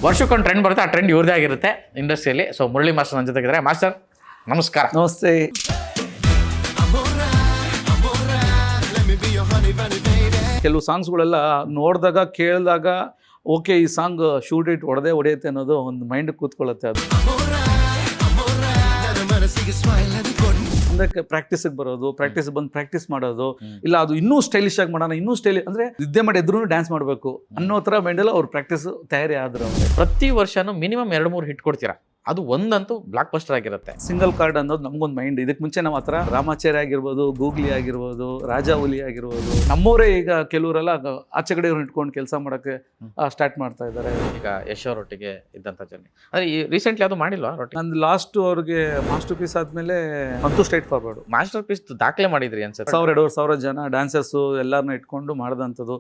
ವರ್ಷಕ್ಕೊಂದು ಟ್ರೆಂಡ್ ಬರುತ್ತೆ, ಆ ಟ್ರೆಂಡ್ ಇವ್ರದೇ ಆಗಿರುತ್ತೆ ಇಂಡಸ್ಟ್ರಿಯಲ್ಲಿ. ಸೊ ಮುರಳಿ ಮಾಸ್ಟರ್ ನನ್ನ ಜೊತೆಗಿದ್ದಾರೆ. ಮಾಸ್ಟರ್ ನಮಸ್ಕಾರ. ನಮಸ್ತೆ. ಕೆಲವು ಸಾಂಗ್ಸ್ಗಳೆಲ್ಲ ನೋಡಿದಾಗ ಕೇಳಿದಾಗ ಓಕೆ ಈ ಸಾಂಗ್ ಶೂಟ್ ಇಟ್ ಹೊಡೆಯುತ್ತೆ ಅನ್ನೋದು ಒಂದು ಮೈಂಡ್ ಕೂತ್ಕೊಳ್ಳುತ್ತೆ. ಅದು ಅಂದ್ರೆ ಪ್ರಾಕ್ಟೀಸಿಗೆ ಬರೋದು, ಪ್ರಾಕ್ಟೀಸ್ ಮಾಡೋದು, ಇಲ್ಲ ಅದು ಇನ್ನೂ ಸ್ಟೈಲಿಶ್ ಆಗಿ ಮಾಡೋಣ, ಇನ್ನೂ ಅಂದರೆ ನಿದ್ದೆ ಮಾಡಿ ಎದ್ರು ಡ್ಯಾನ್ಸ್ ಮಾಡಬೇಕು ಅನ್ನೋ ಥರ ಮೈಂಡಲ್ಲಿ ಅವ್ರು ಪ್ರಾಕ್ಟೀಸ್ ತಯಾರಿ ಆದ್ರು. ಪ್ರತಿ ವರ್ಷನೂ ಮಿನಿಮಮ್ 2-3 ಹಿಟ್ ಕೊಡ್ತೀರಾ, ಅದು ಒಂದಂತೂ ಬ್ಲಾಕ್ ಬಸ್ಟರ್ ಆಗಿರುತ್ತೆ. ಸಿಂಗಲ್ ಕಾರ್ಡ್ ಅನ್ನೋದು ನಮಗೊಂದು ಮೈಂಡ್. ಇದಕ್ಕೆ ಮುಂಚೆ ನಾವು ಹತ್ರ ರಾಮಾಚಾರ್ಯ ಆಗಿರ್ಬೋದು, ಗೂಗ್ಲಿ ಆಗಿರ್ಬೋದು, ರಾಜಾ ಹುಲಿ ಆಗಿರ್ಬೋದು, ನಮ್ಮವರೇ ಈಗ ಕೆಲವರೆಲ್ಲ ಆಚೆ ಕಡೆ ಇಟ್ಕೊಂಡು ಕೆಲಸ ಮಾಡೋಕ್ಕೆ ಸ್ಟಾರ್ಟ್ ಮಾಡ್ತಾ ಇದ್ದಾರೆ. ಈಗ ಯಶ್ ಅವರೊಟ್ಟಿಗೆ ಇದ್ದಂಥ ಜರ್ನಿ ಅಂದರೆ ಈ ರೀಸೆಂಟ್ಲಿ ಅದು ಮಾಡಿಲ್ವಾ ರೊಟ್ಟಿ? ನಂದು ಲಾಸ್ಟ್ ಅವ್ರಿಗೆ ಮಾಸ್ಟರ್ ಪೀಸ್ ಆದಮೇಲೆ ಅಂತೂ ಸ್ಟ್ರೈಟ್ ಫಾರ್ವರ್ಡ್ ಮಾಸ್ಟರ್ ಪೀಸ್ ದಾಖಲೆ ಮಾಡಿದ್ರಿ ಅನ್ಸುತ್ತೆ. 1,000-2,000 ಜನ ಡ್ಯಾನ್ಸರ್ಸು ಎಲ್ಲರನ್ನ ಇಟ್ಕೊಂಡು ಮಾಡಿದಂಥದ್ದು.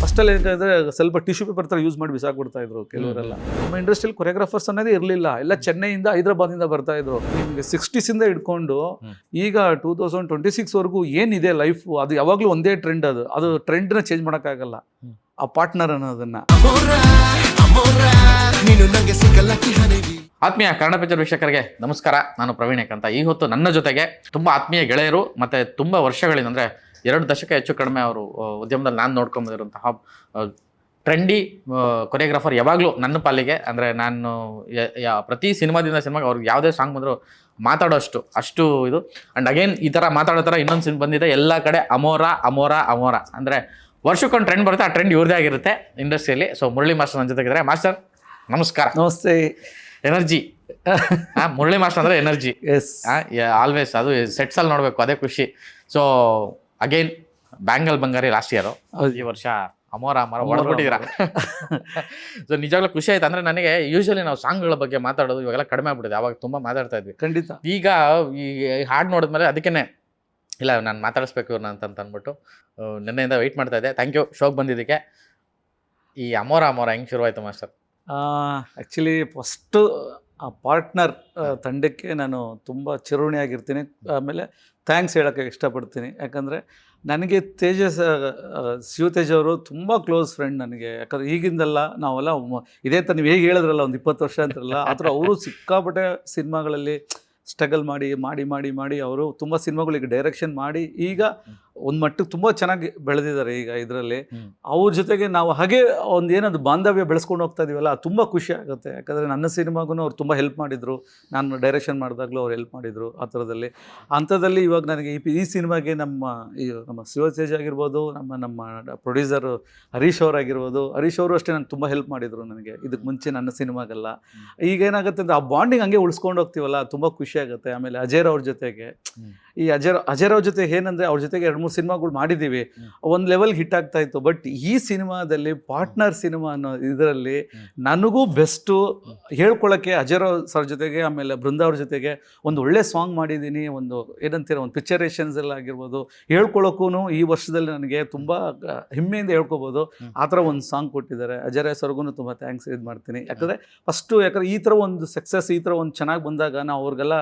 ಫಸ್ಟಲ್ಲಿ ಏನಂದ್ರೆ ಸ್ವಲ್ಪ ಟಿಶ್ಯೂ ಪೇಪರ್ ಥರ ಯೂಸ್ ಮಾಡಿ ಬಿಸಾಕ್ಬಿಡ್ತಾ ಇದ್ರು ಕೆಲವರೆಲ್ಲ. ನಮ್ಮ ಇಂಡಸ್ಟ್ರಿಯಲ್ಲಿ ಕೊರಿಯೋಗ್ರಾಫರ್ಸ್ ಅನ್ನೋದೇ ಇರಲಿಲ್ಲ, ಎಲ್ಲ ಚೆನ್ನೈಯಿಂದ ಹೈದರಾಬಾದಿಂದ ಬರ್ತಾ ಇದ್ರು. ನಿಮಗೆ 60s ಹಿಡ್ಕೊಂಡು ಈಗ 2026 ವರೆಗೂ ಏನಿದೆ ಲೈಫ್, ಅದು ಯಾವಾಗಲೂ ಒಂದೇ ಟ್ರೆಂಡ್. ಅದು ಟ್ರೆಂಡ್ನ ಚೇಂಜ್ ಮಾಡೋಕ್ಕಾಗಲ್ಲ. ಆ ಪಾರ್ಟ್ನರ್ ಅನ್ನೋದನ್ನ. ಆತ್ಮೀಯ ಕನ್ನಡ ಪಿಕ್ಚರ್ ವೀಕ್ಷಕರಿಗೆ ನಮಸ್ಕಾರ. ನಾನು ಪ್ರವೀಣ್ ಅಂತ. ಈ ಹೊತ್ತು ನನ್ನ ಜೊತೆಗೆ ತುಂಬ ಆತ್ಮೀಯ ಗೆಳೆಯರು ಮತ್ತು ತುಂಬ ವರ್ಷಗಳಿಂದ ಅಂದರೆ 2 ದಶಕ ಹೆಚ್ಚು ಕಡಿಮೆ ಅವರು ಉದ್ಯಮದಲ್ಲಿ ನಾನು ನೋಡ್ಕೊಂಬಂದಿರುವಂತಹ ಟ್ರೆಂಡಿ ಕೊರಿಯೋಗ್ರಾಫರ್ ಯಾವಾಗಲೂ ನನ್ನ ಪಾಲಿಗೆ. ಅಂದರೆ ನಾನು ಪ್ರತಿ ಸಿನಿಮಾದಿಂದ ಸಿನಿಮಾಗೆ ಅವ್ರಿಗೆ ಯಾವುದೇ ಸಾಂಗ್ ಬಂದರೂ ಮಾತಾಡೋಷ್ಟು ಅಷ್ಟು ಇದು. ಆ್ಯಂಡ್ ಅಗೇನ್ ಈ ಥರ ಮಾತಾಡೋ ಥರ ಇನ್ನೊಂದು ಸಿನಿಮಾ ಬಂದಿದೆ, ಎಲ್ಲ ಕಡೆ ಅಮೋರ ಅಮೋರ ಅಮೋರ. ಅಂದರೆ ವರ್ಷಕ್ಕೊಂದು ಟ್ರೆಂಡ್ ಬರುತ್ತೆ, ಆ ಟ್ರೆಂಡ್ ಇವ್ರದೇ ಆಗಿರುತ್ತೆ ಇಂಡಸ್ಟ್ರಿಯಲ್ಲಿ. ಸೊ ಮುರಳಿ ಮಾಸ್ಟರ್ ನನ್ನ ಜೊತೆಗಿದ್ದಾರೆ. ಮಾಸ್ಟರ್ ನಮಸ್ಕಾರ. ನಮಸ್ತೆ. ಎನರ್ಜಿ ಮುರಳಿ ಮಾಸ್ಟರ್ ಅಂದರೆ ಎನರ್ಜಿ. ಎಸ್, ಆಲ್ವೇಸ್ ಅದು ಸೆಟ್ಸಲ್ಲಿ ನೋಡಬೇಕು, ಅದೇ ಖುಷಿ. ಸೊ ಅಗೇನ್ ಬ್ಯಾಂಗಲ್ ಬಂಗಾರಿ ಲಾಸ್ಟ್ ಇಯರು, ಈ ವರ್ಷ ಅಮೋರ ಅಮೋರ ಹೊಡೆದ್ಬಿಟ್ಟಿದ್ದೀರಾ. ಸೊ ನಿಜವಾಗ್ಲೂ ಖುಷಿ ಆಯ್ತು. ಅಂದರೆ ನನಗೆ ಯೂಶ್ವಲಿ ನಾವು ಸಾಂಗ್ಗಳ ಬಗ್ಗೆ ಮಾತಾಡೋದು ಇವಾಗೆಲ್ಲ ಕಡಿಮೆ ಆಗ್ಬಿಟ್ಟಿದೆ, ಅವಾಗ ತುಂಬ ಮಾತಾಡ್ತಾ ಇದ್ವಿ. ಖಂಡಿತ. ಈಗ ಈ ಹಾಡು ನೋಡಿದ್ಮೇಲೆ ಅದಕ್ಕೇ ಇಲ್ಲ ನಾನು ಮಾತಾಡಿಸ್ಬೇಕು ಇವ್ರನ್ನ ಅಂತ ಅಂದ್ಬಿಟ್ಟು ನಿನ್ನೆಯಿಂದ ವೆಯ್ಟ್ ಮಾಡ್ತಾ ಇದ್ದೆ. ಥ್ಯಾಂಕ್ ಯು ಶೋಗೆ ಬಂದಿದ್ದಕ್ಕೆ. ಈ ಅಮೋರ ಅಮೋರ ಹೆಂಗೆ ಶುರುವಾಯಿತು ಮಾಸ್ಟರ್? ಆ್ಯಕ್ಚುಲಿ ಫಸ್ಟು ಆ ಪಾರ್ಟ್ನರ್ ತಂಡಕ್ಕೆ ನಾನು ತುಂಬ ಚಿರಋಣಿಯಾಗಿರ್ತೀನಿ. ಆಮೇಲೆ ಥ್ಯಾಂಕ್ಸ್ ಹೇಳೋಕ್ಕೆ ಇಷ್ಟಪಡ್ತೀನಿ. ಯಾಕಂದರೆ ನನಗೆ ಶಿವತೇಜ್ ಅವರು ತುಂಬ ಕ್ಲೋಸ್ ಫ್ರೆಂಡ್ ನನಗೆ. ಯಾಕಂದರೆ ಈಗಿಂದಲ್ಲ, ನಾವೆಲ್ಲ ಇದೇ ಥರ ನೀವು ಹೇಗೆ ಹೇಳಿದ್ರಲ್ಲ ಒಂದು 20 ವರ್ಷ ಅಂತಾರಲ್ಲ, ಆ ಥರ ಅವರು ಸಿಕ್ಕಾಪಟ್ಟೆ ಸಿನಿಮಾಗಳಲ್ಲಿ ಸ್ಟ್ರಗಲ್ ಮಾಡಿ ಅವರು ತುಂಬ ಸಿನಿಮಾಗಳಿಗೆ ಡೈರೆಕ್ಷನ್ ಮಾಡಿ ಈಗ ಒಂದು ಮಟ್ಟಿಗೆ ತುಂಬ ಚೆನ್ನಾಗಿ ಬೆಳೆದಿದ್ದಾರೆ ಈಗ ಇದರಲ್ಲಿ. ಅವ್ರ ಜೊತೆಗೆ ನಾವು ಹಾಗೆ ಏನದು ಬಾಂಧವ್ಯ ಬೆಳೆಸ್ಕೊಂಡು ಹೋಗ್ತಾ ಇದೀವಲ್ಲ, ಅದು ತುಂಬ ಖುಷಿ ಆಗುತ್ತೆ. ಯಾಕಂದರೆ ನನ್ನ ಸಿನಿಮಾಗೂ ಅವ್ರು ತುಂಬ ಹೆಲ್ಪ್ ಮಾಡಿದರು, ನಾನು ಡೈರೆಕ್ಷನ್ ಮಾಡಿದಾಗಲೂ ಅವ್ರು ಹೆಲ್ಪ್ ಮಾಡಿದರು. ಆ ಥರದಲ್ಲಿ ಅಂಥದ್ದಲ್ಲಿ ಇವಾಗ ನನಗೆ ಈ ಸಿನಿಮಾಗೆ ನಮ್ಮ ಶಿವತೇಜ್ ಆಗಿರ್ಬೋದು, ನಮ್ಮ ಪ್ರೊಡ್ಯೂಸರು ಹರೀಶ್ ಅವರಾಗಿರ್ಬೋದು, ಹರೀಶ್ ಅವರು ಅಷ್ಟೇ ನನಗೆ ತುಂಬ ಹೆಲ್ಪ್ ಮಾಡಿದರು ನನಗೆ ಇದಕ್ಕೆ ಮುಂಚೆ ನನ್ನ ಸಿನಿಮಾಗೆಲ್ಲ. ಈಗ ಏನಾಗುತ್ತೆ ಅಂದರೆ ಆ ಬಾಂಡಿಂಗ್ ಹಂಗೆ ಉಳಿಸ್ಕೊಂಡು ಹೋಗ್ತೀವಲ್ಲ, ತುಂಬ ಖುಷಿ ಆಗುತ್ತೆ. ಆಮೇಲೆ ಅಜಯ್ ಅವ್ರ ಜೊತೆಗೆ ಅಜಯ್ ಅವ್ರ ಜೊತೆ ಏನಂದರೆ ಅವ್ರ ಜೊತೆಗೆ 2-3 ಸಿನಿಮಾಗಳು ಮಾಡಿದ್ದೀವಿ, ಒಂದು ಲೆವೆಲ್ಗೆ ಹಿಟ್ ಆಗ್ತಾ ಇತ್ತು. ಬಟ್ ಈ ಸಿನಿಮಾದಲ್ಲಿ ಪಾರ್ಟ್ನರ್ ಸಿನಿಮಾ ಅನ್ನೋ ಇದರಲ್ಲಿ ನನಗೂ ಬೆಸ್ಟು ಹೇಳ್ಕೊಳ್ಳೋಕ್ಕೆ ಅಜಯ್ ಸರ್ ಜೊತೆಗೆ, ಆಮೇಲೆ ಬೃಂದಾ ಅವ್ರ ಜೊತೆಗೆ ಒಂದು ಒಳ್ಳೆ ಸಾಂಗ್ ಮಾಡಿದ್ದೀನಿ. ಒಂದು ಏನಂತೀರ, ಒಂದು ಪಿಕ್ಚರೇಷನ್ಸ್ ಎಲ್ಲ ಆಗಿರ್ಬೋದು, ಹೇಳ್ಕೊಳ್ಳೋಕ್ಕೂ ಈ ವರ್ಷದಲ್ಲಿ ನನಗೆ ತುಂಬ ಹೆಮ್ಮೆಯಿಂದ ಹೇಳ್ಕೊಬೋದು. ಆ ಥರ ಒಂದು ಸಾಂಗ್ ಕೊಟ್ಟಿದ್ದಾರೆ. ಅಜಯ್ ಸರ್ಗೂ ತುಂಬ ಥ್ಯಾಂಕ್ಸ್ ಇದು ಮಾಡ್ತೀನಿ. ಯಾಕಂದರೆ ಯಾಕಂದರೆ ಈ ಥರ ಒಂದು ಸಕ್ಸಸ್, ಈ ಥರ ಒಂದು ಚೆನ್ನಾಗಿ ಬಂದಾಗ ನಾವು ಅವ್ರಿಗೆಲ್ಲ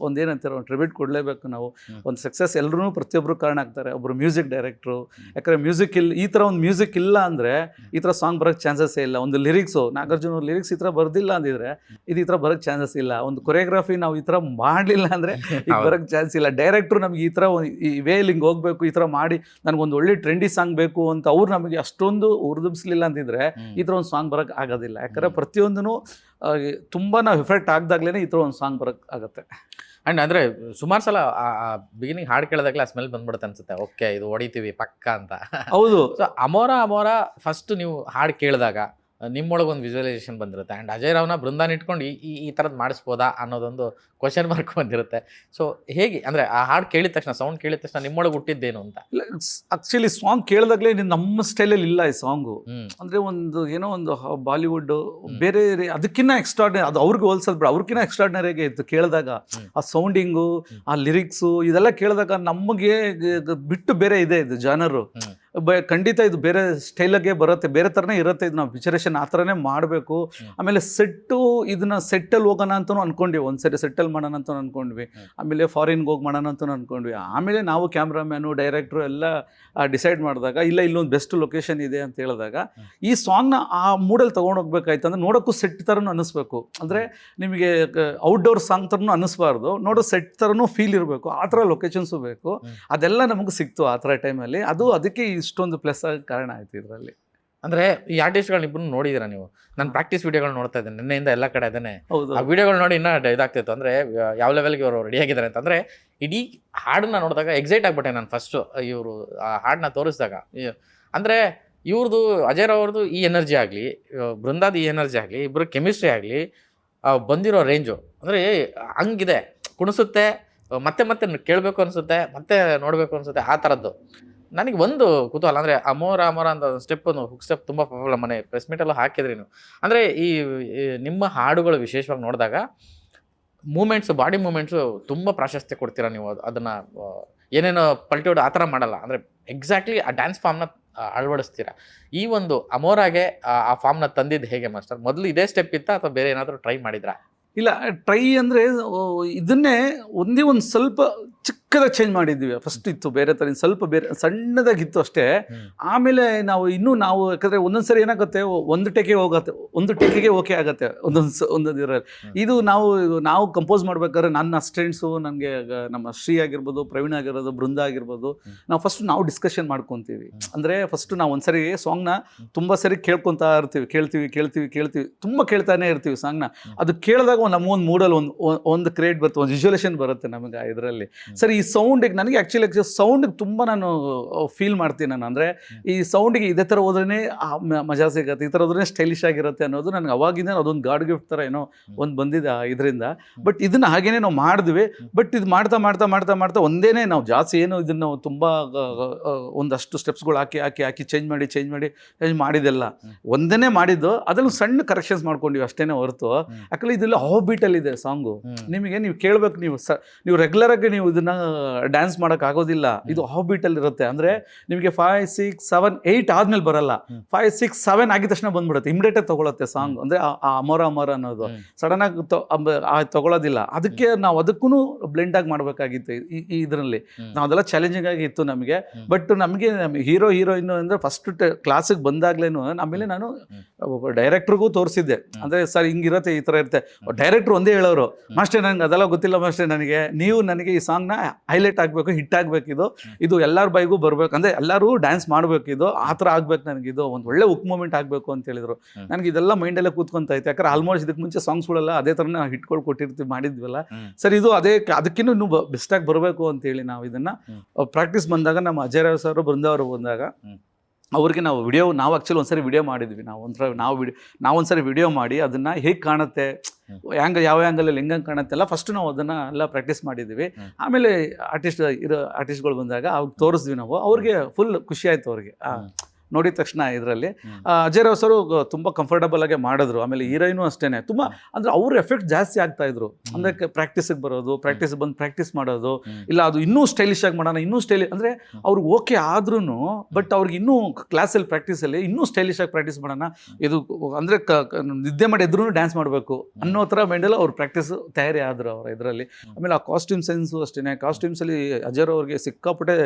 ಒಂದು ಏನಂತೀರ, ಒಂದು ಟ್ರಿಬ್ಯೂಟ್ ಕೊಡಲೇಬೇಕು ನಾವು. ಒಂದು ಸಕ್ಸಸ್ ಎಲ್ಲರೂ ಪ್ರತಿಯೊಬ್ಬರು ಕಾರಣ ಆಗ್ತಾರೆ. ಒಬ್ಬರು ಮ್ಯೂಸಿಕ್ ಡೈರೆಕ್ಟ್ರು, ಯಾಕಂದರೆ ಈ ಥರ ಒಂದು ಮ್ಯೂಸಿಕ್ ಇಲ್ಲ ಅಂದರೆ ಈ ಥರ ಸಾಂಗ್ ಬರೋಕ್ಕೆ ಚಾನ್ಸಸ್ಸೇ ಇಲ್ಲ. ಒಂದು ಲಿರಿಕ್ಸು, ನಾಗಾರ್ಜುನ ಅವ್ರ ಲಿರಿಕ್ಸ್ ಈ ಥರ ಬರ್ದಿಲ್ಲ ಅಂದಿದ್ರೆ ಇದು ಈ ಥರ ಬರೋಕ್ಕೆ ಚಾನ್ಸಸ್ ಇಲ್ಲ. ಒಂದು ಕೊರಿಯೋಗ್ರಫಿ ನಾವು ಈ ಥರ ಮಾಡಲಿಲ್ಲ ಅಂದರೆ ಈಗ ಬರೋಕ್ಕೆ ಚಾನ್ಸ್ ಇಲ್ಲ. ಡೈರೆಕ್ಟ್ರು ನಮಗೆ ಈ ಥರ ಈ ವೇಲ್ ಹಿಂಗೆ ಹೋಗಬೇಕು, ಈ ಥರ ಮಾಡಿ ನನಗೊಂದು ಒಳ್ಳೆ ಟ್ರೆಂಡಿ ಸಾಂಗ್ ಬೇಕು ಅಂತ ಅವ್ರು ನಮಗೆ ಅಷ್ಟೊಂದು ಉರ್ದುಬಿಸ್ಲಿಲ್ಲ ಅಂತಿದ್ರೆ ಈ ಥರ ಒಂದು ಸಾಂಗ್ ಬರೋಕ್ಕೆ ಆಗೋದಿಲ್ಲ. ಯಾಕಂದರೆ ಪ್ರತಿಯೊಂದೂ ತುಂಬ ನಾವು ಎಫೆಕ್ಟ್ ಆಗ್ದಾಗ್ಲೇ ಈ ಥರ ಒಂದು ಸಾಂಗ್ ಬರೋಕ್ಕೆ ಆಗುತ್ತೆ. ಆ್ಯಂಡ್ ಅಂದರೆ ಸುಮಾರು ಸಲ ಬಿಗಿನಿಂಗ್ ಹಾಡು ಕೇಳಿದಾಗಲೇ ಆ ಸ್ಮೆಲ್ ಬಂದ್ಬಿಡುತ್ತೆ ಅನ್ಸುತ್ತೆ, ಓಕೆ ಇದು ಹೊಡಿತೀವಿ ಪಕ್ಕ ಅಂತ. ಹೌದು. ಸೊ ಅಮೋರ ಫಸ್ಟ್ ನೀವು ಹಾಡು ಕೇಳಿದಾಗ ನಿಮ್ಮೊಳಗೆ ಒಂದು ವಿಜುವಲೈಸೇಷನ್ ಬಂದಿರುತ್ತೆ. ಆ್ಯಂಡ್ ಅಜಯ್ ರಾವ್ನ ಬೃಂದಾನ್ ಇಟ್ಕೊಂಡು ಈ ಥರದ್ದು ಮಾಡಿಸ್ಬೋದಾ ಅನ್ನೋದೊಂದು ಕ್ವಶನ್ ಮಾರ್ಕ್ ಬಂದಿರುತ್ತೆ. ಸೊ ಹೇಗೆ ಅಂದರೆ ಆ ಹಾಡು ಕೇಳಿದ ತಕ್ಷಣ, ಸೌಂಡ್ ಕೇಳಿದ ತಕ್ಷಣ ನಿಮ್ಮೊಳಗೆ ಹುಟ್ಟಿದ್ದೇನು ಅಂತ? ಆ್ಯಕ್ಚುಲಿ ಸಾಂಗ್ ಕೇಳಿದಾಗಲೇ ನಮ್ಮ ಸ್ಟೈಲಲ್ಲಿ ಇಲ್ಲ ಈ ಸಾಂಗು. ಅಂದರೆ ಒಂದು ಏನೋ ಒಂದು ಬಾಲಿವುಡ್ ಬೇರೆ ಅದಕ್ಕಿಂತ ಎಕ್ಸ್ಟ್ರಾರ್ಡಿನರಿ, ಅದು ಅವ್ರಿಗೆ ಹೋಲ್ಸೋದು ಬೇಡ, ಅವ್ರಿಗಿಂತ ಎಕ್ಸ್ಟ್ರಾರ್ಡಿನರಿಯಾಗಿ ಇತ್ತು ಕೇಳಿದಾಗ. ಆ ಸೌಂಡಿಂಗು, ಆ ಲಿರಿಕ್ಸು ಇದೆಲ್ಲ ಕೇಳಿದಾಗ ನಮಗೆ ಬಿಟ್ಟು ಬೇರೆ ಇದೆ ಇದು ಜಾನರು. ಖಂಡಿತ ಇದು ಬೇರೆ ಸ್ಟೈಲಾಗೆ ಬರುತ್ತೆ, ಬೇರೆ ಥರನೇ ಇರುತ್ತೆ. ಇದು ನಾವು ಪಿಕ್ಚರೇಷನ್ ಆ ಥರನೇ ಮಾಡಬೇಕು. ಆಮೇಲೆ ಸೆಟ್ಟು ಇದನ್ನ ಸೆಟ್ಟಲ್ಲಿ ಹೋಗೋಣ ಅಂತಲೂ ಅಂದ್ಕೊಂಡ್ವಿ, ಒಂದ್ಸರಿ ಸೆಟ್ಟಲ್ಲಿ ಮಾಡೋಣ ಅಂತ ಅಂದ್ಕೊಂಡ್ವಿ. ಆಮೇಲೆ ಫಾರಿನ್ಗೆ ಹೋಗಿ ಮಾಡೋಣ ಅಂತ ಅಂದ್ಕೊಂಡ್ವಿ. ಆಮೇಲೆ ನಾವು ಕ್ಯಾಮ್ರಾಮ್ಯಾನು ಡೈರೆಕ್ಟ್ರು ಎಲ್ಲ ಡಿಸೈಡ್ ಮಾಡಿದಾಗ ಇಲ್ಲೊಂದು ಬೆಸ್ಟ್ ಲೊಕೇಶನ್ ಇದೆ ಅಂತ ಹೇಳಿದಾಗ ಈ ಸಾಂಗ್ನ ಆ ಮೂಡಲ್ಲಿ ತೊಗೊಂಡೋಗ್ಬೇಕಾಯ್ತು ಅಂದರೆ ನೋಡೋಕ್ಕೂ ಸೆಟ್ ಥರನೂ ಅನ್ನಿಸ್ಬೇಕು. ಅಂದರೆ ನಿಮಗೆ ಔಟ್ಡೋರ್ ಸಾಂಗ್ ಥರನೂ ಅನ್ನಿಸ್ಬಾರ್ದು, ನೋಡೋ ಸೆಟ್ ಥರನೂ ಫೀಲ್ ಇರಬೇಕು, ಆ ಥರ ಲೊಕೇಶನ್ಸು ಬೇಕು. ಅದೆಲ್ಲ ನಮಗೆ ಸಿಕ್ತು ಆ ಥರ ಟೈಮಲ್ಲಿ. ಅದಕ್ಕೆ ಇಷ್ಟೊಂದು ಪ್ಲಸ್ ಆಗಿ ಕಾರಣ ಆಯಿತು ಇದರಲ್ಲಿ. ಅಂದರೆ ಈ ಆರ್ಟಿಸ್ಟ್ಗಳನ್ನ ಇಬ್ಬರು ನೋಡಿದ್ದೀರಾ ನೀವು? ನಾನು ಪ್ರಾಕ್ಟೀಸ್ ವೀಡಿಯೋಗಳು ನೋಡ್ತಾ ಇದ್ದೇನೆ, ನಿನ್ನೆಯಿಂದ ಎಲ್ಲ ಕಡೆ ಇದ್ದೇನೆ. ಹೌದು, ಆ ವಿಡಿಯೋಗಳು ನೋಡಿ ಇನ್ನೂ ಇದಾಗ್ತಿತ್ತು. ಅಂದರೆ ಯಾವ ಲೆವೆಲ್ಗೆ ಇವರು ರೆಡಿ ಆಗಿದ್ದಾರೆ ಅಂತಂದರೆ ಇಡೀ ಹಾಡನ್ನ ನೋಡಿದಾಗ ಎಕ್ಸೈಟ್ ಆಗಿಬಿಟ್ಟೆ ನಾನು ಫಸ್ಟು. ಇವರು ಆ ಹಾಡನ್ನ ತೋರಿಸಿದಾಗ ಅಂದರೆ ಇವ್ರದ್ದು ಅಜಯ್ ರಾವ್ ಅವ್ರದ್ದು ಈ ಎನರ್ಜಿ ಆಗಲಿ, ಬೃಂದಾದ ಈ ಎನರ್ಜಿ ಆಗಲಿ, ಇಬ್ಬರು ಕೆಮಿಸ್ಟ್ರಿ ಆಗಲಿ, ಬಂದಿರೋ ರೇಂಜು ಅಂದರೆ ಹಂಗಿದೆ, ಕುಣಿಸುತ್ತೆ, ಮತ್ತೆ ಮತ್ತೆ ಕೇಳಬೇಕು ಅನಿಸುತ್ತೆ, ಮತ್ತೆ ನೋಡಬೇಕು ಅನಿಸುತ್ತೆ, ಆ ಥರದ್ದು. ನನಗೆ ಒಂದು ಕುತೂಹಲ ಅಂದರೆ ಅಮೋರ ಅಂತ ಸ್ಟೆಪ್, ಹುಕ್ ಸ್ಟೆಪ್ ತುಂಬ ಪ್ರಾಬ್ಲಮ್. ಮನೆ ಪ್ರೆಸ್ ಮೀಟೆಲ್ಲ ಹಾಕಿದ್ರಿ ನೀವು. ಅಂದರೆ ಈ ನಿಮ್ಮ ಹಾಡುಗಳು ವಿಶೇಷವಾಗಿ ನೋಡಿದಾಗ ಮೂಮೆಂಟ್ಸು, ಬಾಡಿ ಮೂಮೆಂಟ್ಸು ತುಂಬ ಪ್ರಾಶಸ್ತ್ಯ ಕೊಡ್ತೀರಾ ನೀವು. ಅದನ್ನು ಏನೇನೋ ಪಲ್ಟಿಯೋಡು ಆ ಥರ ಮಾಡಲ್ಲ, ಅಂದರೆ ಎಕ್ಸಾಕ್ಟ್ಲಿ ಆ ಡ್ಯಾನ್ಸ್ ಫಾರ್ಮ್ನ ಅಳವಡಿಸ್ತೀರಾ. ಈ ಒಂದು ಅಮೋರಾಗೆ ಆ ಫಾರ್ಮ್ನ ತಂದಿದ್ದು ಹೇಗೆ ಮಾಸ್ಟರ್? ಮೊದಲು ಇದೇ ಸ್ಟೆಪ್ ಇತ್ತಾ ಅಥವಾ ಬೇರೆ ಏನಾದರೂ ಟ್ರೈ ಮಾಡಿದ್ರಾ? ಇಲ್ಲ, ಟ್ರೈ ಅಂದರೆ ಇದನ್ನೇ ಒಂದೇ ಒಂದು ಸ್ವಲ್ಪ ಚಿಕ್ಕದಾಗಿ ಚೇಂಜ್ ಮಾಡಿದ್ವಿ. ಫಸ್ಟ್ ಇತ್ತು ಬೇರೆ ಥರ, ಸ್ವಲ್ಪ ಬೇರೆ ಸಣ್ಣದಾಗಿತ್ತು ಅಷ್ಟೇ. ಆಮೇಲೆ ನಾವು ಯಾಕಂದರೆ ಒಂದೊಂದು ಸರಿ ಏನಾಗುತ್ತೆ, ಒಂದು ಟೇಕಿಗೆ ಓಕೆ ಆಗುತ್ತೆ ಒಂದೊಂದು ಇರೋದು. ಇದು ನಾವು ಕಂಪೋಸ್ ಮಾಡ್ಬೇಕಾದ್ರೆ ನನ್ನ ಅಸಿಸ್ಟೆಂಟ್ಸು, ನನಗೆ ನಮ್ಮ ಶ್ರೀ ಆಗಿರ್ಬೋದು, ಪ್ರವೀಣ್ ಆಗಿರ್ಬೋದು, ಬೃಂದ ಆಗಿರ್ಬೋದು, ನಾವು ಡಿಸ್ಕಷನ್ ಮಾಡ್ಕೊತೀವಿ. ಅಂದರೆ ಫಸ್ಟು ನಾವು ಒಂದ್ಸರಿ ಸಾಂಗ್ನ ತುಂಬ ಸರಿ ಕೇಳ್ಕೊತಾ ಇರ್ತೀವಿ, ಕೇಳ್ತೀವಿ, ತುಂಬ ಕೇಳ್ತಾನೆ ಇರ್ತೀವಿ ಸಾಂಗ್ನ. ಅದು ಕೇಳಿದಾಗ ನಮಗೊಂದು ಮೂಡಲ್ಲಿ ಒಂದು ಕ್ರಿಯೇಟ್ ಬರುತ್ತೆ, ಒಂದು ವಿಜುವಲೇಷನ್ ಬರುತ್ತೆ ನಮಗೆ ಇದರಲ್ಲಿ. ಸರಿ, ಈ ಸೌಂಡಿಗೆ ನನಗೆ ಆ್ಯಕ್ಚುಲಿ ಸೌಂಡಿಗೆ ತುಂಬ ನಾನು ಫೀಲ್ ಮಾಡ್ತೀನಿ. ನಾನು ಅಂದರೆ ಈ ಸೌಂಡಿಗೆ ಇದೇ ಥರ ಹೋದ್ರೇ ಮಜಾ ಸಿಗುತ್ತೆ, ಈ ಥರ ಹೋದ್ರೆ ಸ್ಟೈಲಿಶ್ ಆಗಿರುತ್ತೆ ಅನ್ನೋದು ನನಗೆ ಅವಾಗಿಂದ ಅದೊಂದು ಗಾಡ್ ಗಿಫ್ಟ್ ಥರ ಏನೋ ಒಂದು ಬಂದಿದೆ ಇದರಿಂದ. ಬಟ್ ಇದನ್ನು ಹಾಗೇನೆ ನಾವು ಮಾಡಿದ್ವಿ. ಬಟ್ ಇದು ಮಾಡ್ತಾ ಒಂದೇನೆ ನಾವು ಜಾಸ್ತಿ ಏನು ಇದನ್ನು ತುಂಬ ಒಂದಷ್ಟು ಸ್ಟೆಪ್ಸ್ಗಳು ಹಾಕಿ ಚೇಂಜ್ ಮಾಡಿದ್ದೆಲ್ಲ ಒಂದೇ ಮಾಡಿದ್ದು. ಅದನ್ನು ಸಣ್ಣ ಕರೆಕ್ಷನ್ಸ್ ಮಾಡ್ಕೊಂಡಿವಿ ಅಷ್ಟೇ ಹೊರತು. ಯಾಕಂದ್ರೆ ಇದೆಲ್ಲ ಬೀಟಲ್ಲಿದೆ ಸಾಂಗು. ನೀವು ಕೇಳಬೇಕು, ನೀವು ರೆಗ್ಯುಲರ್ ಆಗಿ ನೀವು ಇದನ್ನ ಡ್ಯಾನ್ಸ್ ಮಾಡಕ್ ಆಗೋದಿಲ್ಲ. ಇದು ಬೀಟಲ್ಲಿ ಇರುತ್ತೆ. ಅಂದ್ರೆ ನಿಮಗೆ 5, 6, 7, 8 ಆದ್ಮೇಲೆ ಬರಲ್ಲ. 5, 6, 7 ಆಗಿದ ತಕ್ಷಣ ಬಂದ್ಬಿಡುತ್ತೆ, ಇಮಿಡಿಯೇಟ್ ಆಗಿ ತಗೊಳುತ್ತೆ ಸಾಂಗ್. ಅಂದ್ರೆ ಆ ಅಮರ ಅನ್ನೋದು ಸಡನ್ ಆಗಿ ತಗೊಳ್ಳೋದಿಲ್ಲ. ಅದಕ್ಕೆ ನಾವು ಅದಕ್ಕೂ ಬ್ಲೆಂಡ್ ಆಗಿ ಮಾಡ್ಬೇಕಾಗಿತ್ತು ಇದರಲ್ಲಿ. ನಾವು ಅದೆಲ್ಲ ಚಾಲೆಂಜಿಂಗ್ ಆಗಿ ಇತ್ತು ನಮಗೆ. ಬಟ್ ನಮಗೆ ಹೀರೋ ಹೀರೋಯಿನ್ ಅಂದ್ರೆ ಫಸ್ಟ್ ಕ್ಲಾಸಿಗೆ ಬಂದಾಗ್ಲೇನು ಆಮೇಲೆ ನಾನು ಡೈರೆಕ್ಟ್ರಿಗೂ ತೋರಿಸಿದ್ದೆ. ಅಂದ್ರೆ ಸರ್ ಹಿಂಗಿರುತ್ತೆ, ಈ ಥರ ಇರುತ್ತೆ. ಡೈರೆಕ್ಟ್ರು ಒಂದೇ ಹೇಳೋರು, ಮಾಸ್ಟರ್ ನನಗೆ ಅದೆಲ್ಲ ಗೊತ್ತಿಲ್ಲ ಮಾಸ್ಟರ್, ನನಗೆ ಈ ಸಾಂಗ್ನ ಹೈಲೈಟ್ ಆಗಬೇಕು, ಹಿಟ್ ಆಗಬೇಕು, ಇದು ಎಲ್ಲರ ಬೈಗೂ ಬರ್ಬೇಕು, ಅಂದರೆ ಎಲ್ಲರೂ ಡ್ಯಾನ್ಸ್ ಮಾಡಬೇಕು, ಇದು ಆ ಥರ ಆಗ್ಬೇಕು, ನನಗಿದು ಒಂದು ಒಳ್ಳೆ ಉಕ್ ಮೂಮೆಂಟ್ ಆಗಬೇಕು ಅಂತ ಹೇಳಿದ್ರು. ನನಗೆ ಇದೆಲ್ಲ ಮೈಂಡಲ್ಲೇ ಕೂತ್ಕೊಂತೈತೆ. ಯಾಕಂದ್ರೆ ಆಲ್ಮೋಸ್ಟ್ ಇದಕ್ಕೆ ಮುಂಚೆ ಸಾಂಗ್ಸ್ಗಳೆಲ್ಲ ಅದೇ ಥರನೇ ಹಿಟ್ಗಳು ಕೊಟ್ಟಿರ್ತೀವಿ, ಮಾಡಿದ್ವಲ್ಲ. ಸರ್ ಇದು ಅದಕ್ಕಿನ್ನೂ ಇನ್ನೂ ಬೆಸ್ಟಾಗಿ ಬರಬೇಕು ಅಂತೇಳಿ ನಾವು ಇದನ್ನು ಪ್ರಾಕ್ಟೀಸ್ ಬಂದಾಗ ನಮ್ಮ ಅಜಯ್ ರಾವ್ ಸರ್, ಬೃಂದವರು ಬಂದಾಗ ಅವ್ರಿಗೆ ನಾವು ಆ್ಯಕ್ಚುಲಿ ಒಂದ್ಸರಿ ವಿಡಿಯೋ ಮಾಡಿದ್ವಿ. ನಾವು ಒಂದ್ಸರಿ ವಿಡಿಯೋ ಮಾಡಿ ಅದನ್ನು ಹೇಗೆ ಕಾಣುತ್ತೆ, ಯಾವ ಆ್ಯಂಗಲಲ್ಲಿ ಹೆಂಗೆ ಕಾಣುತ್ತೆ ಎಲ್ಲ ಫಸ್ಟ್ ನಾವು ಅದನ್ನು ಎಲ್ಲ ಪ್ರಾಕ್ಟೀಸ್ ಮಾಡಿದ್ವಿ. ಆಮೇಲೆ ಆರ್ಟಿಸ್ಟ್ಗಳು ಬಂದಾಗ ಅವ್ರಿಗೆ ತೋರಿಸಿದ್ವಿ ನಾವು. ಅವ್ರಿಗೆ ಫುಲ್ ಖುಷಿ ಆಯಿತು ಅವ್ರಿಗೆ ನೋಡಿದ ತಕ್ಷಣ. ಇದರಲ್ಲಿ ಅಜಯ್ ರಾವ್ ಸರು ತುಂಬ ಕಂಫರ್ಟಬಲ್ ಆಗಿ ಮಾಡಿದ್ರು. ಆಮೇಲೆ ಹೀರೋಯಿನು ಅಷ್ಟೇ ತುಂಬ, ಅಂದರೆ ಅವ್ರ ಎಫೆಕ್ಟ್ ಜಾಸ್ತಿ ಆಗ್ತಾಯಿದ್ರು. ಅಂದರೆ ಪ್ರಾಕ್ಟೀಸಿಗೆ ಬರೋದು, ಪ್ರಾಕ್ಟೀಸ್ ಮಾಡೋದು, ಇಲ್ಲ ಅದು ಇನ್ನೂ ಸ್ಟೈಲಿಶ್ ಆಗಿ ಮಾಡೋಣ, ಇನ್ನೂ ಅಂದರೆ ಅವ್ರಿಗೆ ಓಕೆ ಆದ್ರೂ ಬಟ್ ಅವ್ರಿಗೆ ಇನ್ನೂ ಕ್ಲಾಸಲ್ಲಿ ಪ್ರಾಕ್ಟೀಸಲ್ಲಿ ಇನ್ನೂ ಸ್ಟೈಲಿಶ್ ಆಗಿ ಪ್ರಾಕ್ಟೀಸ್ ಮಾಡೋಣ, ಇದು ಅಂದರೆ ನಿದ್ದೆ ಮಾಡಿ ಎದ್ರೂ ಡ್ಯಾನ್ಸ್ ಮಾಡಬೇಕು ಅನ್ನೋ ಥರ ಮೈಂಡಲ್ಲಿ ಅವ್ರು ಪ್ರಾಕ್ಟೀಸು ತಯಾರಿ ಆದರು ಅವ್ರ ಇದರಲ್ಲಿ. ಆಮೇಲೆ ಆ ಕಾಸ್ಟ್ಯೂಮ್ ಸೆನ್ಸು ಅಷ್ಟೇ. ಕಾಸ್ಟ್ಯೂಮ್ಸಲ್ಲಿ ಅಜಯ್ ಅವ್ರಿಗೆ ಸಿಕ್ಕಾಪಟ್ಟೆ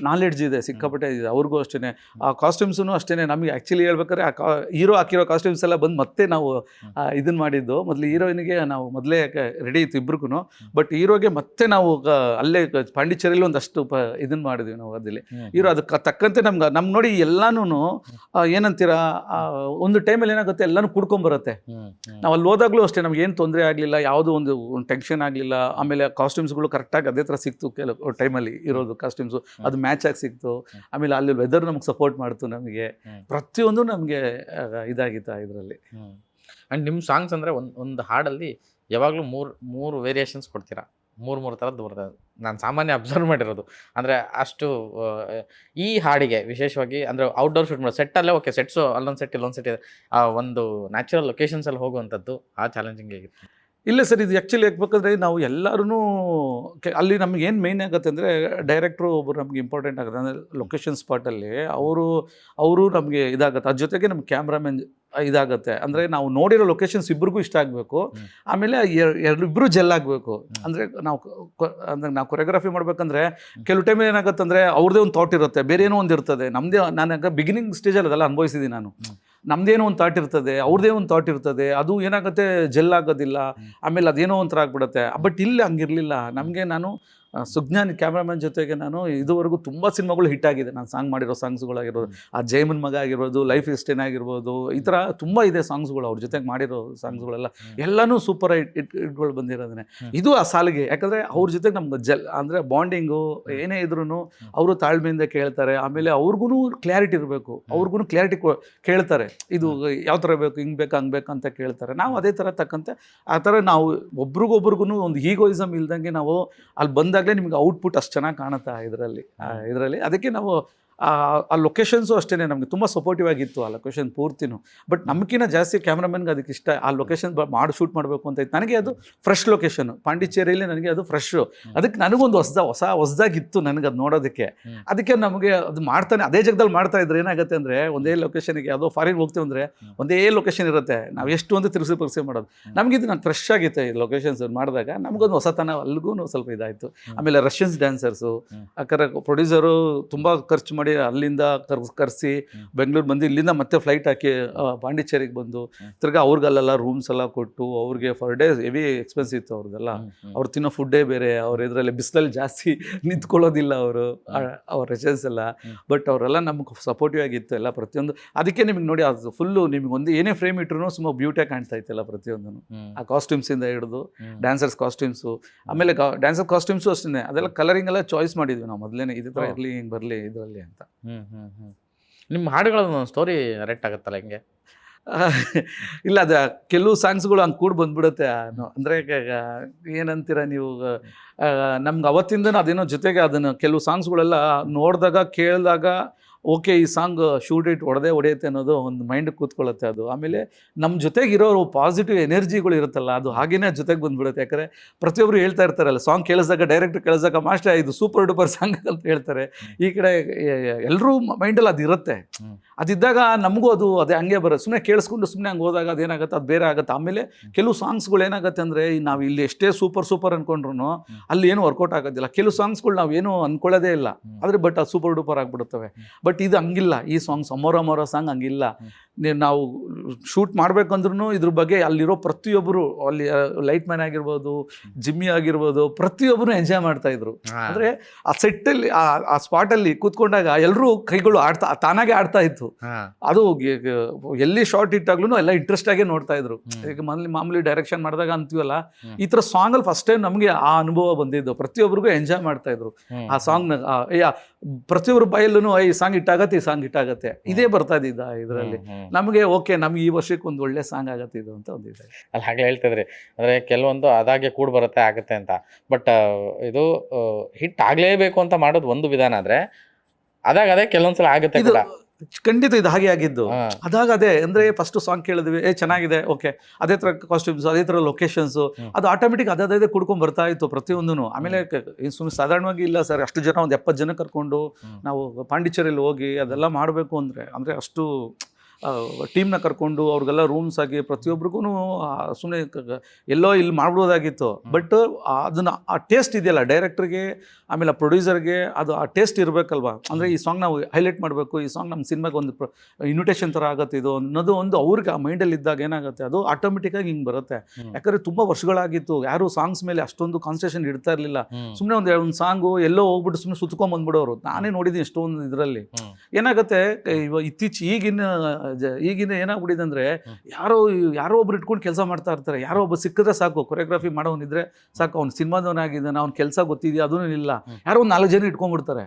ನಾಲೆಡ್ಜ್ ಇದೆ, ಸಿಕ್ಕಾಪಟ್ಟೆ ಇದೆ. ಅವ್ರಿಗೂ ಅಷ್ಟೇ. ಆ ಕಾಸ್ಟ್ಯೂಮ್ಸೂ ಅಷ್ಟೇ. ನಮಗೆ ಆ್ಯಕ್ಚುಲಿ ಹೇಳ್ಬೇಕಾದ್ರೆ ಹೀರೋ ಹಾಕಿರೋ ಕಾಸ್ಟ್ಯೂಮ್ಸ್ ಎಲ್ಲ ಬಂದು ಮತ್ತೆ ನಾವು ಇದನ್ನು ಮಾಡಿದ್ದು. ಮೊದಲು ಹೀರೋಯಿನ್ಗೆ ನಾವು ಮೊದಲೇ ರೆಡಿ ಇತ್ತು ಇಬ್ರಿಗೂ. ಬಟ್ ಹೀರೋಗೆ ಮತ್ತೆ ನಾವು ಅಲ್ಲೇ ಪಾಂಡಿಚೇರಿಯಲ್ಲಿ ಒಂದಷ್ಟು ಇದನ್ನು ಮಾಡಿದ್ವಿ ನಾವು. ಅದಲ್ಲಿ ಹೀರೋ ಅದಕ್ಕೆ ತಕ್ಕಂತೆ ನಮ್ಗೆ ನೋಡಿ ಎಲ್ಲಾನು ಏನಂತೀರಾ, ಒಂದು ಟೈಮಲ್ಲಿ ಏನಾಗುತ್ತೆ ಎಲ್ಲನೂ ಕುಡ್ಕೊಂಬರುತ್ತೆ. ನಾವು ಅಲ್ಲಿ ಹೋದಾಗಲೂ ಅಷ್ಟೇ, ನಮ್ಗೆ ಏನು ತೊಂದರೆ ಆಗಲಿಲ್ಲ, ಯಾವುದೋ ಒಂದು ಟೆನ್ಷನ್ ಆಗಲಿಲ್ಲ. ಆಮೇಲೆ ಕಾಸ್ಟ್ಯೂಮ್ಸ್ಗಳು ಕರೆಕ್ಟಾಗಿ ಅದೇ ಥರ ಸಿಕ್ತು ಕೆಲವು ಟೈಮಲ್ಲಿ ಇರೋದು ಕಾಸ್ಟ್ಯೂಮ್ಸು, ಅದು ಮ್ಯಾಚ್ ಆಗಿ ಸಿಕ್ತು. ಆಮೇಲೆ ಅಲ್ಲಿ ವೆದರ್ ನಮ್ಗೆ ಸಪೋರ್ಟ್ ಮಾಡ್ತು, ನಮಗೆ ಪ್ರತಿಯೊಂದು ನಮಗೆ ಇದಾಗಿತ್ತು ಇದರಲ್ಲಿ. ಆ್ಯಂಡ್ ನಿಮ್ಮ ಸಾಂಗ್ಸ್ ಅಂದರೆ ಒಂದು ಹಾಡಲ್ಲಿ ಯಾವಾಗಲೂ ಮೂರು ವೇರಿಯೇಷನ್ಸ್ ಕೊಡ್ತೀರಾ, ಮೂರು ಥರದ್ದು ಬರ್ತದೆ. ನಾನು ಸಾಮಾನ್ಯ ಅಬ್ಸರ್ವ್ ಮಾಡಿರೋದು. ಅಂದರೆ ಅಷ್ಟು ಈ ಹಾಡಿಗೆ ವಿಶೇಷವಾಗಿ ಅಂದರೆ ಔಟ್ಡೋರ್ ಶೂಟ್ ಮಾಡೋ ಸೆಟ್ಟಲ್ಲೇ ಓಕೆ, ಸೆಟ್ಸು ಅಲ್ಲೊಂದು ಸೆಟ್ ಇಲ್ಲೊಂದು ಸೆಟ್ ಇದೆ, ಆ ಒಂದು ನ್ಯಾಚುರಲ್ ಲೊಕೇಶನ್ಸಲ್ಲಿ ಹೋಗುವಂಥದ್ದು ಆ ಚಾಲೆಂಜಿಂಗ್ ಆಗಿತ್ತು. ಇಲ್ಲ ಸರ್, ಇದು ಆ್ಯಕ್ಚುಲಿ ಯಾಕಬೇಕಂದ್ರೆ ನಾವು ಎಲ್ಲರೂ ಅಲ್ಲಿ ನಮ್ಗೆ ಏನು ಮೇಯ್ನ್ ಆಗುತ್ತೆ ಅಂದರೆ ಡೈರೆಕ್ಟ್ರು ಒಬ್ಬರು ನಮ್ಗೆ ಇಂಪಾರ್ಟೆಂಟ್ ಆಗುತ್ತೆ. ಅಂದರೆ ಲೊಕೇಶನ್ ಸ್ಪಾಟಲ್ಲಿ ಅವರು ನಮಗೆ ಇದಾಗುತ್ತೆ. ಅದ್ರ ಜೊತೆಗೆ ನಮ್ಮ ಕ್ಯಾಮ್ರಾಮನ್ ಇದಾಗುತ್ತೆ. ಅಂದರೆ ನಾವು ನೋಡಿರೋ ಲೊಕೇಶನ್ಸ್ ಇಬ್ಬರಿಗೂ ಇಷ್ಟ ಆಗಬೇಕು. ಆಮೇಲೆ ಇಬ್ಬರು ಜೆಲ್ ಆಗಬೇಕು. ಅಂದರೆ ನಾವು ಕೊರಿಯೋಗ್ರಫಿ ಮಾಡ್ಬೇಕಂದ್ರೆ ಕೆಲವು ಟೈಮ್ ಏನಾಗುತ್ತೆ ಅಂದರೆ ಅವ್ರದ್ದೇ ಒಂದು ಥಾಟ್ ಇರುತ್ತೆ, ಬೇರೆ ಏನೋ ಒಂದು ಇರ್ತದೆ. ನಮ್ಮದೇ ನಾನು ಬಿಗಿನಿಂಗ್ ಸ್ಟೇಜಲ್ಲಿ ಅದೆಲ್ಲ ಅನುಭವಿಸಿದ್ದೀನಿ ನಾನು. ನಮ್ಮದೇನೋ ಒಂದು ಥಾಟ್ ಇರ್ತದೆ, ಅವ್ರದ್ದೇ ಒಂದು ಥಾಟ್ ಇರ್ತದೆ, ಅದು ಏನಾಗುತ್ತೆ ಜೆಲ್ ಆಗೋದಿಲ್ಲ. ಆಮೇಲೆ ಅದೇನೋ ಒಂಥರ ಆಗ್ಬಿಡುತ್ತೆ. ಬಟ್ ಇಲ್ಲಿ ಹಂಗಿರಲಿಲ್ಲ ನಮಗೆ. ನಾನು ಸುಜ್ಞಾನಿ ಕ್ಯಾಮ್ರಾಮನ್ ಜೊತೆಗೆ ನಾನು ಇದುವರೆಗೂ ತುಂಬ ಸಿನಿಮಾಗಳು ಹಿಟ್ ಆಗಿದೆ. ನಾನು ಸಾಂಗ್ ಮಾಡಿರೋ ಸಾಂಗ್ಸ್ಗಳಾಗಿರ್ಬೋದು, ಆ ಜಯಮನ್ ಮಗ ಆಗಿರ್ಬೋದು, ಲೈಫ್ ಇಸ್ಟೇನ್ ಆಗಿರ್ಬೋದು, ಈ ಥರ ತುಂಬ ಇದೆ ಸಾಂಗ್ಸ್ಗಳು. ಅವ್ರ ಜೊತೆಗೆ ಮಾಡಿರೋ ಸಾಂಗ್ಸ್ಗಳೆಲ್ಲ ಎಲ್ಲನೂ ಸೂಪರ್ ಹಿಟ್ಗಳು ಬಂದಿರೋದನ್ನೇ. ಇದು ಆ ಸಾಲಿಗೆ. ಯಾಕಂದರೆ ಅವ್ರ ಜೊತೆಗೆ ನಮ್ಗೆ ಅಂದರೆ ಬಾಂಡಿಂಗು ಏನೇ ಇದ್ರೂ ಅವರು ತಾಳ್ಮೆಯಿಂದ ಕೇಳ್ತಾರೆ. ಆಮೇಲೆ ಅವ್ರಿಗೂ ಕ್ಲಾರಿಟಿ ಇರಬೇಕು, ಅವ್ರಿಗೂ ಕ್ಲಾರಿಟಿ ಕೇಳ್ತಾರೆ. ಇದು ಯಾವ ಥರ ಬೇಕು, ಹಿಂಗೆ ಬೇಕು ಹಂಗೆ ಬೇಕು ಅಂತ ಕೇಳ್ತಾರೆ. ನಾವು ಅದೇ ಥರ ತಕ್ಕಂತೆ ಆ ಥರ ನಾವು ಒಬ್ರಿಗೊಬ್ರಿಗೂ ಒಂದು ಈಗೋಯಿಸಮ್ ಇಲ್ದಂಗೆ ನಾವು ಅಲ್ಲಿ ಬಂದಾಗ ನಿಮ್ಗೆ ಔಟ್ಪುಟ್ ಅಷ್ಟು ಚೆನ್ನಾಗಿ ಕಾಣುತ್ತೆ ಇದರಲ್ಲಿ. ಅದಕ್ಕೆ ನಾವು ಆ ಲೊಕೇಶನ್ಸು ಅಷ್ಟೇ ನಮಗೆ ತುಂಬ ಸಪೋರ್ಟಿವ್ ಆಗಿತ್ತು, ಆ ಲೊಕೇಶನ್ ಪೂರ್ತಿನೂ. ಬಟ್ ನಮಗಿನ್ನ ಜಾಸ್ತಿ ಕ್ಯಾಮ್ರಾಮನ್ಗೆ ಅದಕ್ಕೆ ಇಷ್ಟ, ಆ ಲೊಕೇಶನ್ ಶೂಟ್ ಮಾಡಬೇಕು ಅಂತ ಇತ್ತು. ನನಗೆ ಅದು ಫ್ರೆಶ್ ಲೊಕೇಶನ್, ಪಾಂಡಿಚೇರಿಯಲ್ಲಿ ನನಗೆ ಅದು ಫ್ರೆಶ್ಶು. ಅದಕ್ಕೆ ನನಗೊಂದು ಹೊಸದಾಗಿತ್ತು ನನಗೆ ಅದು ನೋಡೋದಕ್ಕೆ. ಅದಕ್ಕೆ ನಮಗೆ ಅದು ಮಾಡ್ತಾನೆ ಅದೇ ಜಾಗದಲ್ಲಿ ಮಾಡ್ತಾ ಇದ್ರೆ ಏನಾಗುತ್ತೆ ಅಂದರೆ, ಒಂದೇ ಲೊಕೇಶನ್ಗೆ ಯಾವುದೋ ಫಾರಿನ್ ಹೋಗ್ತೀವಿ ಅಂದರೆ ಒಂದೇ ಲೊಕೇಶನ್ ಇರುತ್ತೆ, ನಾವು ಎಷ್ಟು ಒಂದು ತಿರುಗಿಸಿ ಮಾಡೋದು. ನಮಗಿದು ನಾನು ಫ್ರೆಶ್ ಆಗಿತ್ತು ಈ ಲೊಕೇಶನ್ಸ್ ಮಾಡಿದಾಗ. ನಮಗೊಂದು ಹೊಸತನ ಅಲ್ಲಿಗೂ ಸ್ವಲ್ಪ ಇದಾಯಿತು. ಆಮೇಲೆ ರಷ್ಯನ್ಸ್ ಡ್ಯಾನ್ಸರ್ಸು, ಯಾಕಂದರೆ ಪ್ರೊಡ್ಯೂಸರು ತುಂಬ ಖರ್ಚು ಮಾಡಿ ಅಲ್ಲಿಂದ ಕರೆಸಿ ಬೆಂಗಳೂರು ಬಂದು ಇಲ್ಲಿಂದ ಮತ್ತೆ ಫ್ಲೈಟ್ ಹಾಕಿ ಪಾಂಡಿಚೇರಿಗೆ ಬಂದು ತಿರ್ಗಾ ಅವ್ರಿಗಲ್ಲೆಲ್ಲ ರೂಮ್ಸ್ ಎಲ್ಲ ಕೊಟ್ಟು ಅವ್ರಿಗೆ ಫರ್ ಡೇ ಹೆವಿ ಎಕ್ಸ್ಪೆನ್ಸ್ ಇತ್ತು ಅವ್ರದ್ದೆಲ್ಲ. ಅವ್ರು ತಿನ್ನೋ ಫುಡ್ಡೇ ಬೇರೆ, ಅವ್ರು ಇದರಲ್ಲಿ ಬಿಸಿಲಲ್ಲಿ ಜಾಸ್ತಿ ನಿಂತ್ಕೊಳ್ಳೋದಿಲ್ಲ ಅವ್ರ ರೆಷನ್ಸ್ ಎಲ್ಲ. ಬಟ್ ಅವರೆಲ್ಲ ನಮ್ಗೆ ಸಪೋರ್ಟಿವ್ ಆಗಿತ್ತು ಎಲ್ಲ ಪ್ರತಿಯೊಂದು. ಅದಕ್ಕೆ ನಿಮಗೆ ನೋಡಿ ಅದು ಫುಲ್ಲು ನಿಮ್ಗೆ ಒಂದು ಏನೇ ಫ್ರೇಮ್ ಇಟ್ರು ತುಂಬ ಬ್ಯೂಟಿಯಾಗಿ ಕಾಣ್ತಾ ಇತ್ತಲ್ಲ ಪ್ರತಿಯೊಂದು. ಆ ಕಾಸ್ಟ್ಯೂಮ್ಸಿಂದ ಹಿಡಿದು ಡ್ಯಾನ್ಸರ್ಸ್ ಕಾಸ್ಟ್ಯೂಮ್ಸು, ಆಮೇಲೆ ಡ್ಯಾನ್ಸರ್ ಕಾಸ್ಟ್ಯೂಮ್ಸು ಅಷ್ಟೇ ಅದೆಲ್ಲ ಕಲರಿಂಗ್ ಎಲ್ಲ ಚಾಯ್ಸ್ ಮಾಡಿದ್ವಿ ನಾವು ಮೊದಲೇ, ಇದೇ ಥರ ಇರಲಿ ಹಿಂಗೆ ಬರಲಿ ಇದರಲ್ಲಿ ಅಂತ. ನಿಮ್ಮ ಹಾಡುಗಳ ಸ್ಟೋರಿ ರೆಟ್ ಆಗುತ್ತಲ್ಲ ಹಿಂಗೆ? ಇಲ್ಲ, ಅದು ಕೆಲವು ಸಾಂಗ್ಸ್ಗಳು ಹಂಗೆ ಕೂಡ ಬಂದ್ಬಿಡುತ್ತೆ. ಅಂದರೆ ಏನಂತೀರ ನೀವು, ನಮ್ಗೆ ಅವತ್ತಿಂದನೂ ಅದೇನೋ ಜೊತೆಗೆ ಅದನ್ನು ಕೆಲವು ಸಾಂಗ್ಸ್ಗಳೆಲ್ಲ ನೋಡಿದಾಗ ಕೇಳಿದಾಗ ಓಕೆ ಈ ಸಾಂಗ್ ಶೂಟ್ ಇಟ್ ಹೊಡೆಯುತ್ತೆ ಅನ್ನೋದು ಒಂದು ಮೈಂಡಿಗೆ ಕೂತ್ಕೊಳ್ಳುತ್ತೆ ಅದು. ಆಮೇಲೆ ನಮ್ಮ ಜೊತೆಗಿರೋರು ಪಾಸಿಟಿವ್ ಎನರ್ಜಿಗಳು ಇರುತ್ತಲ್ಲ, ಅದು ಹಾಗೇನೇ ಜೊತೆಗೆ ಬಂದುಬಿಡುತ್ತೆ. ಯಾಕಂದರೆ ಪ್ರತಿಯೊಬ್ಬರು ಹೇಳ್ತಾ ಇರ್ತಾರಲ್ಲ, ಸಾಂಗ್ ಕೇಳಿಸಿದಾಗ ಡೈರೆಕ್ಟ್ರ್ ಕೇಳಿಸಿದಾಗ ಮಾಸ್ಟರ್ ಇದು ಸೂಪರ್ ಡೂಪರ್ ಸಾಂಗ್ ಅಂತ ಹೇಳ್ತಾರೆ. ಈ ಕಡೆ ಎಲ್ಲರೂ ಮೈಂಡಲ್ಲಿ ಅದು ಇರುತ್ತೆ. ಅದಿದ್ದಾಗ ನಮಗೂ ಅದೇ ಹಂಗೆ ಬರುತ್ತೆ. ಸುಮ್ಮನೆ ಕೇಳಿಸ್ಕೊಂಡು ಸುಮ್ಮನೆ ಹಂಗೆ ಹೋದಾಗ ಅದೇನಾಗುತ್ತೆ, ಅದು ಬೇರೆ ಆಗುತ್ತೆ. ಆಮೇಲೆ ಕೆಲವು ಸಾಂಗ್ಸ್ಗಳು ಏನಾಗುತ್ತೆ ಅಂದರೆ, ನಾವು ಇಲ್ಲಿ ಎಷ್ಟೇ ಸೂಪರ್ ಅನ್ಕೊಂಡ್ರು ಅಲ್ಲಿ ಏನು ವರ್ಕೌಟ್ ಆಗೋದಿಲ್ಲ. ಕೆಲವು ಸಾಂಗ್ಸ್ಗಳು ನಾವು ಏನು ಅಂದ್ಕೊಳ್ಳೋದೇ ಇಲ್ಲ, ಆದರೆ ಬಟ್ ಅದು ಸೂಪರ್ ಡೂಪರ್ ಆಗಿಬಿಡುತ್ತವೆ. ಬಟ್ ಇದು ಹಂಗಿಲ್ಲ. ಈ ಸಾಂಗ್ ಅಮೋರ ಸಾಂಗ್ ಹಂಗಿಲ್ಲ. ನಾವು ಶೂಟ್ ಮಾಡ್ಬೇಕಂದ್ರೂ ಇದ್ರ ಬಗ್ಗೆ ಅಲ್ಲಿರೋ ಪ್ರತಿಯೊಬ್ಬರು, ಅಲ್ಲಿ ಲೈಟ್ ಮ್ಯಾನ್ ಆಗಿರ್ಬೋದು, ಜಿಮ್ಮಿ ಆಗಿರ್ಬೋದು, ಪ್ರತಿಯೊಬ್ಬರು ಎಂಜಾಯ್ ಮಾಡ್ತಾ ಇದ್ರು. ಅಂದರೆ ಆ ಸೆಟ್ಟಲ್ಲಿ ಆ ಸ್ಪಾಟಲ್ಲಿ ಕೂತ್ಕೊಂಡಾಗ ಎಲ್ಲರೂ ಕೈಗಳು ತಾನಾಗೆ ಆಡ್ತಾ ಇತ್ತು. ಅದು ಎಲ್ಲಿ ಶಾರ್ಟ್ ಇಟ್ಟಾಗ್ಲೂ ಎಲ್ಲ ಇಂಟ್ರೆಸ್ಟ್ ಆಗೇ ನೋಡ್ತಾ ಇದ್ರು. ಈಗ ಮಾಮೂಲಿ ಡೈರೆಕ್ಷನ್ ಮಾಡಿದಾಗ ಅಂತೀವಲ್ಲ, ಈ ಥರ ಸಾಂಗಲ್ಲಿ ಫಸ್ಟ್ ಟೈಮ್ ನಮಗೆ ಆ ಅನುಭವ ಬಂದಿದ್ದು. ಪ್ರತಿಯೊಬ್ಬರಿಗೂ ಎಂಜಾಯ್ ಮಾಡ್ತಾ ಇದ್ರು ಆ ಸಾಂಗ್ನ. ಪ್ರತಿಯೊಬ್ಬರು ಬಾಯಲ್ಲೂ ಈ ಸಾಂಗ್ ಇಟ್ಟಾಗತ್ತೆ ಇದೇ ಬರ್ತಾ ಇದ್ದಿದ್ದ ಇದರಲ್ಲಿ. ನಮಗೆ ಓಕೆ, ನಮ್ಗೆ ಈ ವರ್ಷಕ್ಕೆ ಒಂದು ಒಳ್ಳೆ ಸಾಂಗ್ ಆಗತ್ತೆ ಇದು ಅಂತ ಒಂದಿದೆ. ಅಲ್ಲಿ ಹಾಗೆ ಹೇಳ್ತಿದ್ರಿ, ಅಂದರೆ ಕೆಲವೊಂದು ಅದಾಗೆ ಕೂಡ ಬರುತ್ತೆ ಆಗುತ್ತೆ ಅಂತ. ಬಟ್ ಇದು ಹಿಟ್ ಆಗಲೇಬೇಕು ಅಂತ ಮಾಡೋದು ಒಂದು ವಿಧಾನ ಆದರೆ ಅದೇ ಕೆಲವೊಂದ್ಸಲ ಆಗುತ್ತೆ ಕೂಡ. ಖಂಡಿತ ಇದು ಹಾಗೆ ಆಗಿದ್ದು. ಅದೇ ಅಂದರೆ ಫಸ್ಟ್ ಸಾಂಗ್ ಕೇಳಿದ್ವಿ, ಚೆನ್ನಾಗಿದೆ, ಓಕೆ, ಅದೇ ಥರ ಕಾಸ್ಟ್ಯೂಮ್ಸ್, ಅದೇ ಥರ ಲೊಕೇಶನ್ಸು, ಅದು ಆಟೋಮೆಟಿಕ್ ಅದೇ ಕುಡ್ಕೊಂಡು ಬರ್ತಾ ಇತ್ತು ಪ್ರತಿಯೊಂದೂ. ಆಮೇಲೆ ಸುಮ್ಮನೆ ಸಾಧಾರಣವಾಗಿ ಇಲ್ಲ ಸರ್, ಅಷ್ಟು ಜನ ಒಂದು 70 ಜನ ಕರ್ಕೊಂಡು ನಾವು ಪಾಂಡಿಚೇರಿಯಲ್ಲಿ ಹೋಗಿ ಅದೆಲ್ಲ ಮಾಡಬೇಕು ಅಂದರೆ ಅಷ್ಟು ಟೀಮ್ನ ಕರ್ಕೊಂಡು ಅವ್ರಿಗೆಲ್ಲ ರೂಮ್ಸ್ ಆಗಿ ಪ್ರತಿಯೊಬ್ರಿಗೂ ಸುಮ್ಮನೆ ಎಲ್ಲೋ ಇಲ್ಲಿ ಮಾಡ್ಬೋದಾಗಿತ್ತು. ಬಟ್ ಅದನ್ನು ಆ ಟೇಸ್ಟ್ ಇದೆಯಲ್ಲ ಡೈರೆಕ್ಟ್ರಿಗೆ, ಆಮೇಲೆ ಆ ಪ್ರೊಡ್ಯೂಸರ್ಗೆ, ಅದು ಆ ಟೇಸ್ಟ್ ಇರಬೇಕಲ್ವಾ. ಅಂದರೆ ಈ ಸಾಂಗ್ ನಾವು ಹೈಲೈಟ್ ಮಾಡಬೇಕು, ಈ ಸಾಂಗ್ ನಮ್ಮ ಸಿನಿಮಾಗೆ ಒಂದು ಇನ್ವಿಟೇಷನ್ ಥರ ಆಗುತ್ತೆ ಇದು ಅನ್ನೋದು ಒಂದು ಅವ್ರಿಗೆ ಆ ಮೈಂಡಲ್ಲಿ ಇದ್ದಾಗ ಏನಾಗುತ್ತೆ, ಅದು ಆಟೋಮೆಟಿಕ್ಕಾಗಿ ಹಿಂಗೆ ಬರುತ್ತೆ. ಯಾಕಂದರೆ ತುಂಬ ವರ್ಷಗಳಾಗಿತ್ತು, ಯಾರು ಸಾಂಗ್ಸ್ ಮೇಲೆ ಅಷ್ಟೊಂದು ಕಾನ್ಸಂಟ್ರೇಷನ್ ಇಡ್ತಾ ಇರಲಿಲ್ಲ. ಸುಮ್ಮನೆ ಒಂದು ಸಾಂಗು ಎಲ್ಲೋ ಹೋಗ್ಬಿಟ್ಟು ಸುಮ್ಮನೆ ಸುತ್ಕೊಂಡ್ಬಂದ್ಬಿಡೋರು. ನಾನೇ ನೋಡಿದ್ದೀನಿ ಎಷ್ಟೊಂದು ಇದರಲ್ಲಿ. ಏನಾಗುತ್ತೆ ಈಗಿನ ಏನಾಗ್ಬಿಟ್ಟಿದೆ ಅಂದರೆ, ಯಾರೋ ಒಬ್ರು ಇಟ್ಕೊಂಡು ಕೆಲಸ ಮಾಡ್ತಾ ಇರ್ತಾರೆ. ಯಾರೋ ಒಬ್ಬ ಸಿಕ್ಕಿದ್ರೆ ಸಾಕು, ಕೊರಿಯೋಗ್ರಫಿ ಮಾಡೋನಿದ್ರೆ ಸಾಕು, ಅವ್ನು ಸಿನಿಮಾದವನಾಗಿದ್ದಾನೆ, ಅವ್ನ ಕೆಲಸ ಗೊತ್ತಿದೆಯಾ ಅದೂ ಇಲ್ಲ. ಯಾರೋ ಒಂದು 4 ಜನ ಇಟ್ಕೊಂಡ್ಬಿಡ್ತಾರೆ,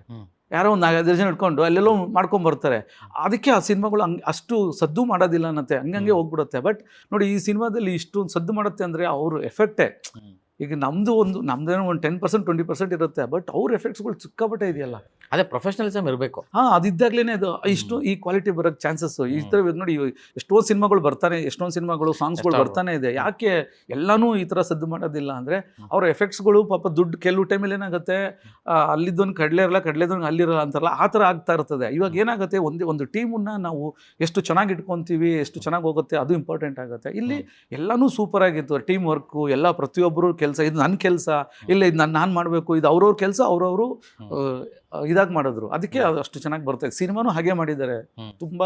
ಯಾರೋ ಒಂದು 4-5 ಜನ ಇಟ್ಕೊಂಡು ಅಲ್ಲೆಲ್ಲೋ ಮಾಡ್ಕೊಂಬರ್ತಾರೆ. ಅದಕ್ಕೆ ಆ ಸಿನಿಮಾಗಳು ಅಷ್ಟು ಸದ್ದು ಮಾಡೋದಿಲ್ಲ ಅನ್ನತ್ತೆ, ಹಂಗೆ ಹೋಗ್ಬಿಡುತ್ತೆ. ಬಟ್ ನೋಡಿ, ಈ ಸಿನಿಮಾದಲ್ಲಿ ಇಷ್ಟು ಸದ್ದು ಮಾಡುತ್ತೆ ಅಂದರೆ ಅವರು ಎಫೆಕ್ಟೇ. ಈಗ ನಮ್ದೇನೋ ಒಂದು 10% 20% ಇರುತ್ತೆ, ಬಟ್ ಅವ್ರ ಎಫೆಕ್ಟ್ಸ್ಗಳು ಸಿಕ್ಕಾಪಟ್ಟೆ ಇದೆಯಲ್ಲ. ಅದೇ ಪ್ರೊಫೆಷನಲಿಸಮ್ ಇರಬೇಕು. ಅದಿದ್ದಾಗ್ಲೇ ಅದು ಇಷ್ಟು ಈ ಕ್ವಾಲಿಟಿ ಬರೋಕ್ಕೆ ಚಾನ್ಸಸ್. ಈ ಥರ ನೋಡಿ ಎಷ್ಟೊಂದು ಸಿನಿಮಾಗಳು ಬರ್ತಾನೆ, ಎಷ್ಟೊಂದು ಸಿನಿಮಾಗಳು ಸಾಂಗ್ಸ್ಗಳು ಬರ್ತಾನೆ ಇದೆ. ಯಾಕೆ ಎಲ್ಲನೂ ಈ ಥರ ಸದ್ದು ಮಾಡೋದಿಲ್ಲ ಅಂದರೆ ಅವ್ರ ಎಫೆಕ್ಟ್ಸ್ಗಳು ಪಾಪ ದುಡ್ಡು ಕೆಲವು ಟೈಮಲ್ಲಿ ಏನಾಗುತ್ತೆ, ಅಲ್ಲಿದ್ದೊಂದು ಕಡಲೆದೊಂದು ಅಲ್ಲಿರಲ್ಲ ಅಂತಾರಲ್ಲ, ಆ ಥರ ಆಗ್ತಾ ಇರ್ತದೆ. ಇವಾಗ ಏನಾಗುತ್ತೆ, ಒಂದು ಟೀಮನ್ನು ನಾವು ಎಷ್ಟು ಚೆನ್ನಾಗಿ ಇಟ್ಕೊತೀವಿ, ಎಷ್ಟು ಚೆನ್ನಾಗಿ ಹೋಗುತ್ತೆ, ಅದು ಇಂಪಾರ್ಟೆಂಟ್ ಆಗುತ್ತೆ. ಇಲ್ಲಿ ಎಲ್ಲನೂ ಸೂಪರ್ ಆಗಿತ್ತು, ಟೀಮ್ ವರ್ಕು ಎಲ್ಲ, ಪ್ರತಿಯೊಬ್ಬರು ಕೆಲಸ, ಇದು ನನ್ನ ಕೆಲಸ ಇಲ್ಲ, ಇದು ನಾನು ಮಾಡಬೇಕು, ಇದು ಅವ್ರವ್ರ ಕೆಲಸ ಅವ್ರವರು ಇದಾಗಿ ಮಾಡಿದ್ರು. ಅದಕ್ಕೆ ಅದು ಅಷ್ಟು ಚೆನ್ನಾಗಿ ಬರ್ತದೆ. ಸಿನಿಮಾನು ಹಾಗೆ ಮಾಡಿದ್ದಾರೆ, ತುಂಬ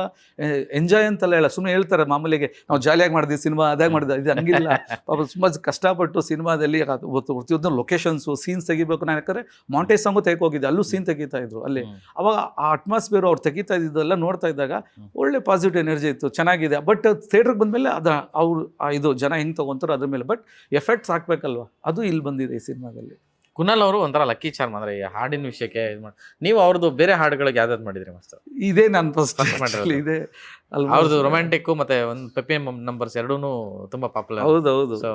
ಎಂಜಾಯ್ ಅಂತೆಲ್ಲ ಹೇಳ, ಸುಮ್ಮನೆ ಹೇಳ್ತಾರೆ ಮಾಮೂಲಿಗೆ ನಾವು ಜಾಲಿಯಾಗಿ ಮಾಡಿದ್ವಿ ಸಿನಿಮಾ, ಅದಾಗಿ ಮಾಡಿದ, ಇದು ಹಂಗಿಲ್ಲ. ಪಾಪ ತುಂಬ ಕಷ್ಟಪಟ್ಟು ಸಿನಿಮಾದಲ್ಲಿ ಪ್ರತಿಯೊಂದು ಲೊಕೇಶನ್ಸು ಸೀನ್ಸ್ ತೆಗಿಬೇಕು. ನಾನು ಯಾಕಂದರೆ ಮಾಂಟೇಜ್ ಸಾಂಗು ತೆಗೋಗಿದ್ದೆ, ಅಲ್ಲೂ ಸೀನ್ ತೆಗಿತಾ ಇದ್ರು ಅಲ್ಲಿ. ಅವಾಗ ಆ ಅಟ್ಮಾಸ್ಫಿಯರ್ ಅವ್ರು ತೆಗಿತಾ ಇದ್ದೆಲ್ಲ ನೋಡ್ತಾ ಇದ್ದಾಗ ಒಳ್ಳೆ ಪಾಸಿಟಿವ್ ಎನರ್ಜಿ ಇತ್ತು, ಚೆನ್ನಾಗಿದೆ. ಬಟ್ ಥಿಯೇಟ್ರಿಗೆ ಬಂದಮೇಲೆ ಅವ್ರು ಇದು ಜನ ಹೆಂಗೆ ತೊಗೊಂತಾರೋ ಅದ್ರ ಮೇಲೆ, ಬಟ್ ಎಫೆಕ್ಟ್ಸ್ ಹಾಕ್ಬೇಕಲ್ವ, ಅದು ಇಲ್ಲಿ ಬಂದಿದೆ ಈ ಸಿನಿಮಾದಲ್ಲಿ. ಕುನಾಲ್ ಅವರು ಒಂಥರ ಲಕ್ಕಿ ಚಾರ್ಮ್ ಅಂದ್ರೆ ಈ ಹಾಡಿನ ವಿಷಯಕ್ಕೆ ನೀವು ಅವ್ರದ್ದು ಬೇರೆ ಹಾಡುಗಳಿಗೆ ಯಾವ್ದಾದ್ರು ಮಾಡಿದ್ರಿ ಮಾಸ್ಟರ್? ಇದೇ ನಾನು ಫಸ್ಟ್ ಮಾಡಿರೋದು. ಇದೆ ಅವ್ರದ್ದು ರೊಮ್ಯಾಂಟಿಕ್ ಮತ್ತೆ ಒಂದು ಪೆಪ್ಪೆ ನಂಬರ್ಸ್ ಎರಡೂ ತುಂಬಾ ಪಾಪ್ಯುಲರ್. ಹೌದೌದು. ಸೊ